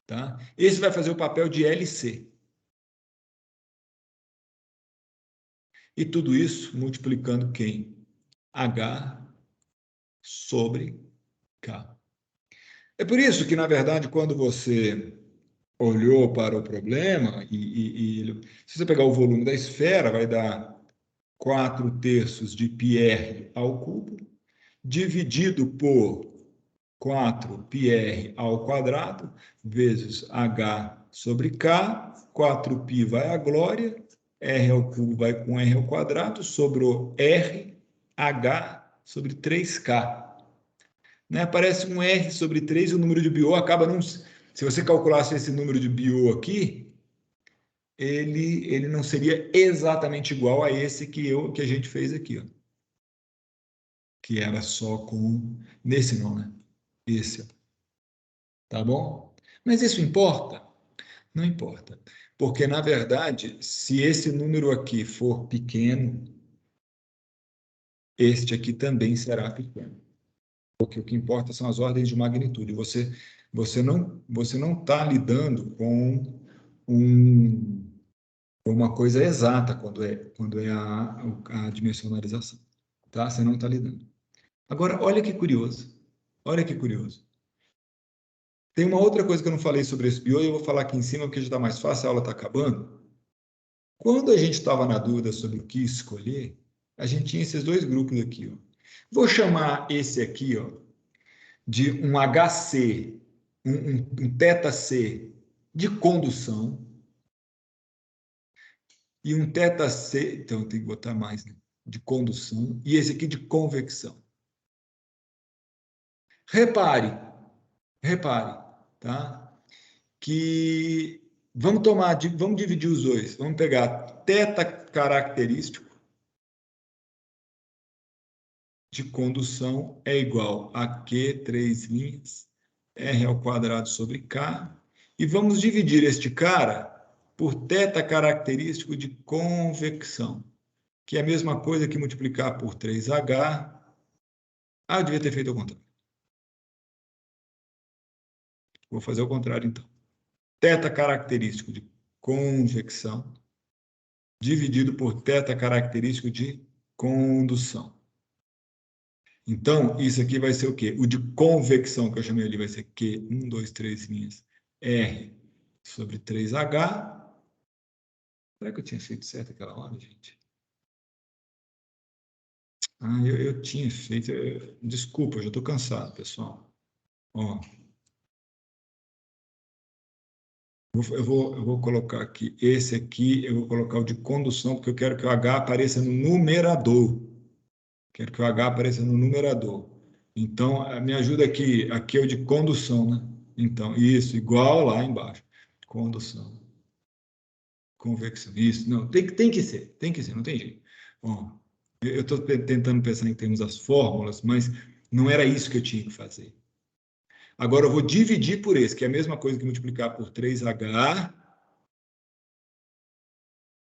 Tá? Esse vai fazer o papel de LC. E tudo isso multiplicando quem? H sobre K. É por isso que, na verdade, quando você olhou para o problema, se você pegar o volume da esfera, vai dar 4/3 de πr ao cubo, dividido por 4πr ao quadrado, vezes h sobre k, 4π vai à glória, r ao cubo vai com r ao quadrado, sobrou r, h sobre 3k. Né? Aparece um R sobre 3 e o número de BiO acaba não... Se você calculasse esse número de BiO aqui, ele não seria exatamente igual a esse que a gente fez aqui. Ó. Que era só com... Nesse não, né? Esse. Ó. Tá bom? Mas isso importa? Não importa. Porque, na verdade, se esse número aqui for pequeno, este aqui também será pequeno. Porque o que importa são as ordens de magnitude. Você não está lidando com uma coisa exata quando é a dimensionalização. Tá? Você não está lidando. Agora, olha que curioso. Olha que curioso. Tem uma outra coisa que eu não falei sobre esse BIO, e eu vou falar aqui em cima, porque já está mais fácil, a aula está acabando. Quando a gente estava na dúvida sobre o que escolher, a gente tinha esses dois grupos aqui. Ó. Vou chamar esse aqui, ó, de um HC, um θC de condução, e um θC, então tem que botar mais, né, de condução, e esse aqui de convecção. Repare, tá? Que vamos dividir os dois. Vamos pegar θ característico de condução é igual a Q, 3 linhas, R ao quadrado sobre K, e vamos dividir este cara por θ característico de convecção, que é a mesma coisa que multiplicar por 3H. Ah, eu devia ter feito ao contrário. Vou fazer o contrário, então. Θ característico de convecção dividido por θ característico de condução. Então, isso aqui vai ser o quê? O de convecção, que eu chamei ali, vai ser Q, 1, 2, 3 linhas, R sobre 3H. Será que eu tinha feito certo aquela hora, gente? Ah, eu tinha feito. Desculpa, eu já estou cansado, pessoal. Ó. Eu vou colocar aqui, esse aqui, eu vou colocar o de condução, porque eu quero que o H apareça no numerador. Quero que o H apareça no numerador. Então, me ajuda aqui. Aqui é o de condução, né? Então, isso, igual lá embaixo. Condução. Convecção. Isso, não, tem que ser, não tem jeito. Bom, eu estou tentando pensar em termos das fórmulas, mas não era isso que eu tinha que fazer. Agora, eu vou dividir por esse, que é a mesma coisa que multiplicar por 3H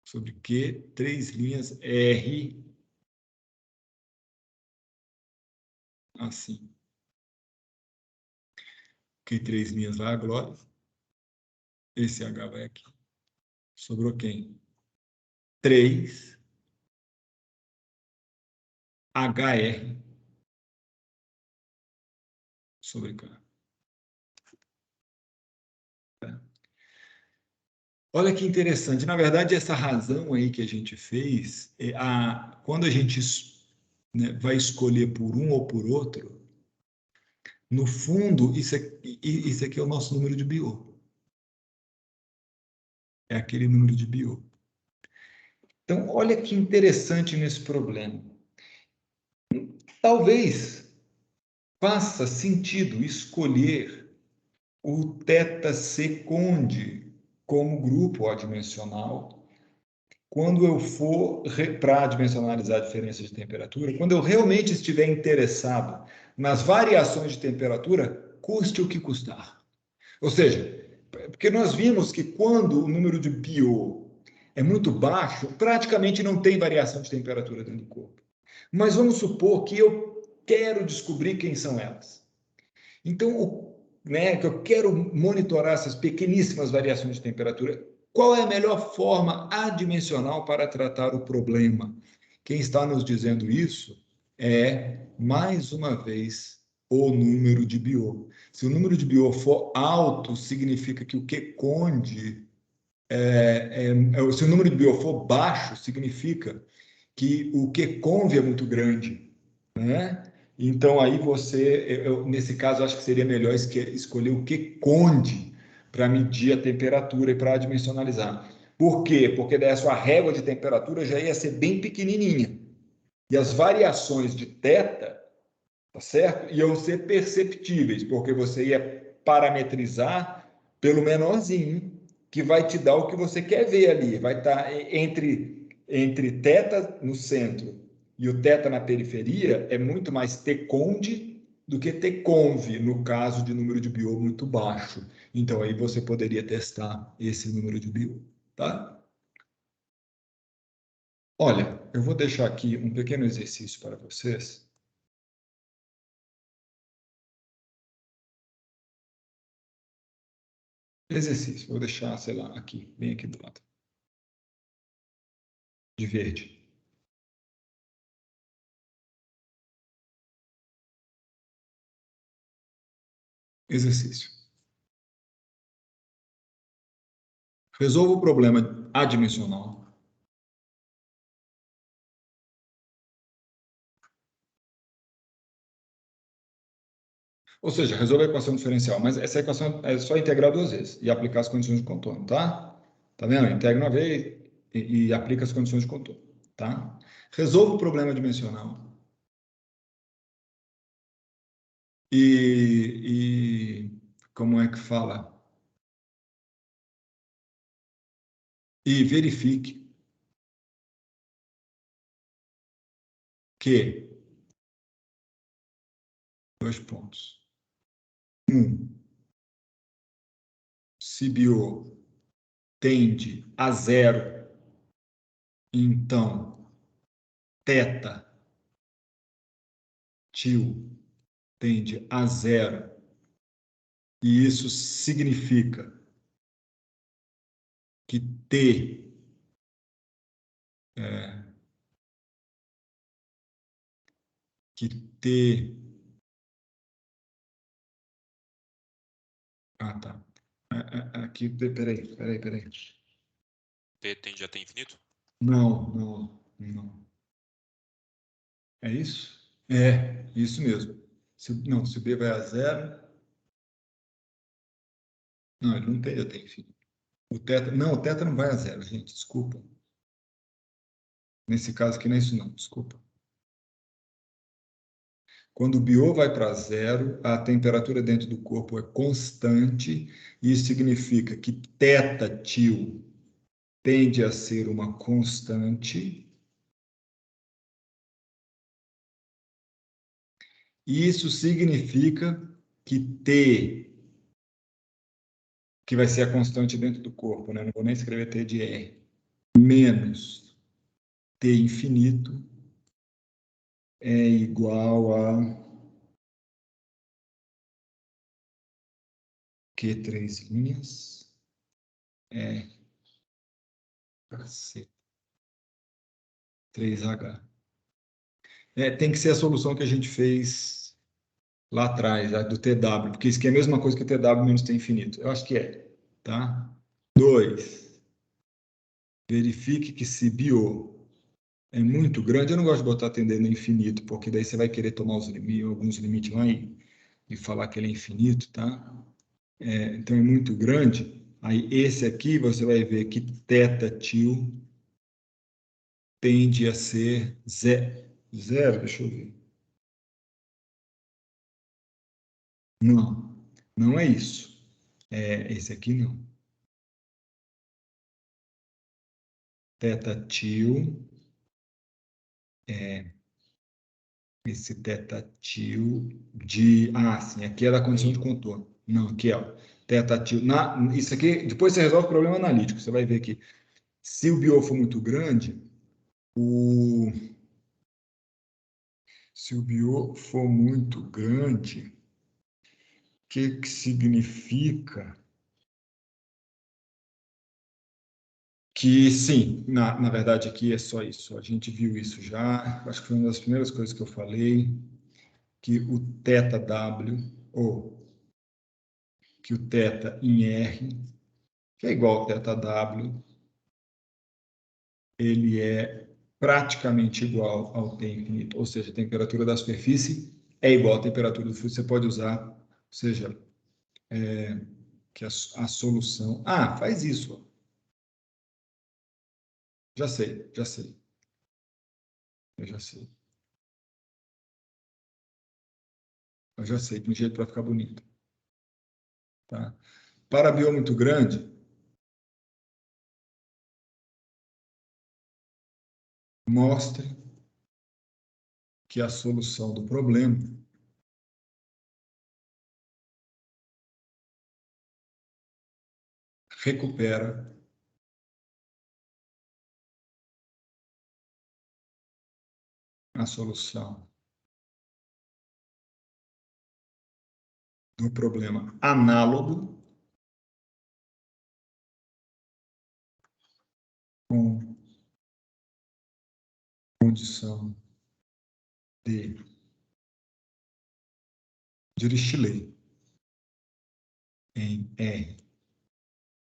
sobre Q, 3 linhas R, assim. Q, 3 linhas lá, Glória. Esse H vai aqui. Sobrou quem? 3 HR sobre K. Olha que interessante. Na verdade, essa razão aí que a gente fez, quando a gente, né, vai escolher por um ou por outro, no fundo, isso aqui é o nosso número de Biot. É aquele número de Biot. Então, olha que interessante nesse problema. Talvez faça sentido escolher o θC conde como grupo adimensional quando eu for para dimensionalizar a diferença de temperatura, quando eu realmente estiver interessado nas variações de temperatura, custe o que custar. Ou seja, porque nós vimos que quando o número de Biot é muito baixo, praticamente não tem variação de temperatura dentro do corpo. Mas vamos supor que eu quero descobrir quem são elas. Então, que eu quero monitorar essas pequeníssimas variações de temperatura. Qual é a melhor forma adimensional para tratar o problema? Quem está nos dizendo isso é, mais uma vez, o número de Biot. Se o número de Biot for alto, significa que o Q conde... se o número de Biot for baixo, significa que o Q conve é muito grande, né? Então, aí nesse caso, acho que seria melhor escolher o Q conde para medir a temperatura e para dimensionalizar. Por quê? Porque daí a sua régua de temperatura já ia ser bem pequenininha. E as variações de θ, tá certo? Iam ser perceptíveis, porque você ia parametrizar pelo menorzinho, que vai te dar o que você quer ver ali. Vai estar entre θ no centro e o θ na periferia, é muito mais T conde do que Tconv, no caso de número de BIO muito baixo. Então, aí você poderia testar esse número de BIO, tá? Olha, eu vou deixar aqui um pequeno exercício para vocês. Exercício, vou deixar, sei lá, aqui, bem aqui do lado. De verde. Exercício. Resolva o problema adimensional. Ou seja, resolve a equação diferencial. Mas essa equação é só integrar duas vezes e aplicar as condições de contorno, tá? Tá vendo? Integra uma vez e aplica as condições de contorno, tá? Resolva o problema dimensional. Como é que fala? E verifique que, dois pontos. Se BIO tende a zero, então θ tio tende a zero. E isso significa que T. Ah, tá. Aqui, peraí. T tende a ter infinito? Não. É isso? É, isso mesmo. Se B vai a zero. Não, ele não tende a ter infinito. O θ não vai a zero, gente, desculpa. Nesse caso aqui não é isso não, desculpa. Quando o BIO vai para zero, a temperatura dentro do corpo é constante, e isso significa que θ tio tende a ser uma constante. E isso significa que T, que vai ser a constante dentro do corpo, né? Não vou nem escrever T de R, menos T infinito é igual a Q3 linhas é 3H. Tem que ser a solução que a gente fez lá atrás, a do TW, porque isso aqui é a mesma coisa que TW menos T infinito. Eu acho que é, tá? 2. Verifique que se BIO é muito grande, eu não gosto de botar tendendo a infinito, porque daí você vai querer tomar alguns limites lá e falar que ele é infinito, tá? Então é muito grande. Aí esse aqui você vai ver que θ tio tende a ser zero, deixa eu ver. Não é isso. Esse aqui não. Θ tio esse θ tio de... Ah, sim, aqui é da condição de contorno. Não, aqui, ó. Θ tio... Isso aqui, depois você resolve o problema analítico. Você vai ver que se o BIO for muito grande, se o BIO for muito grande, o que significa? Que sim, na verdade aqui é só isso. A gente viu isso já. Acho que foi uma das primeiras coisas que eu falei, que o θW, ou que o θ em R, que é igual ao θW, ele é praticamente igual ao T infinito, ou seja, a temperatura da superfície é igual à temperatura do fluido. Você pode usar, ou seja, que a solução... Ah, faz isso. Ó. Já sei. Eu já sei. Tem um jeito para ficar bonito. Tá? Para BIO muito grande, mostre que a solução do problema recupera a solução do problema análogo com condição de Dirichlet em R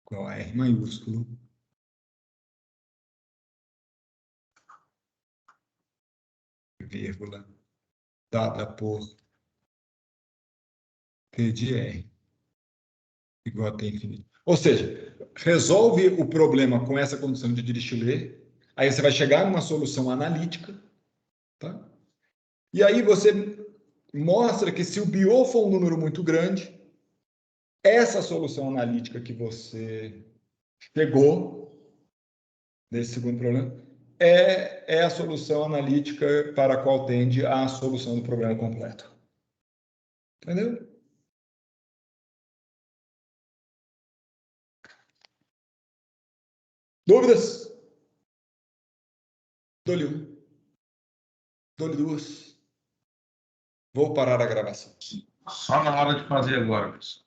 igual a R maiúsculo vírgula dada por T de R igual a T infinito. Ou seja, resolve o problema com essa condição de Dirichlet, aí você vai chegar numa solução analítica, tá? E aí você mostra que se o BO for um número muito grande, essa solução analítica que você pegou desse segundo problema é a solução analítica para a qual tende a solução do problema completo. Entendeu? Dúvidas? Dou-lhe um. Dou-lhe duas. Vou parar a gravação. Só na hora de fazer agora, pessoal.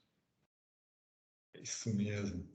Isso mesmo.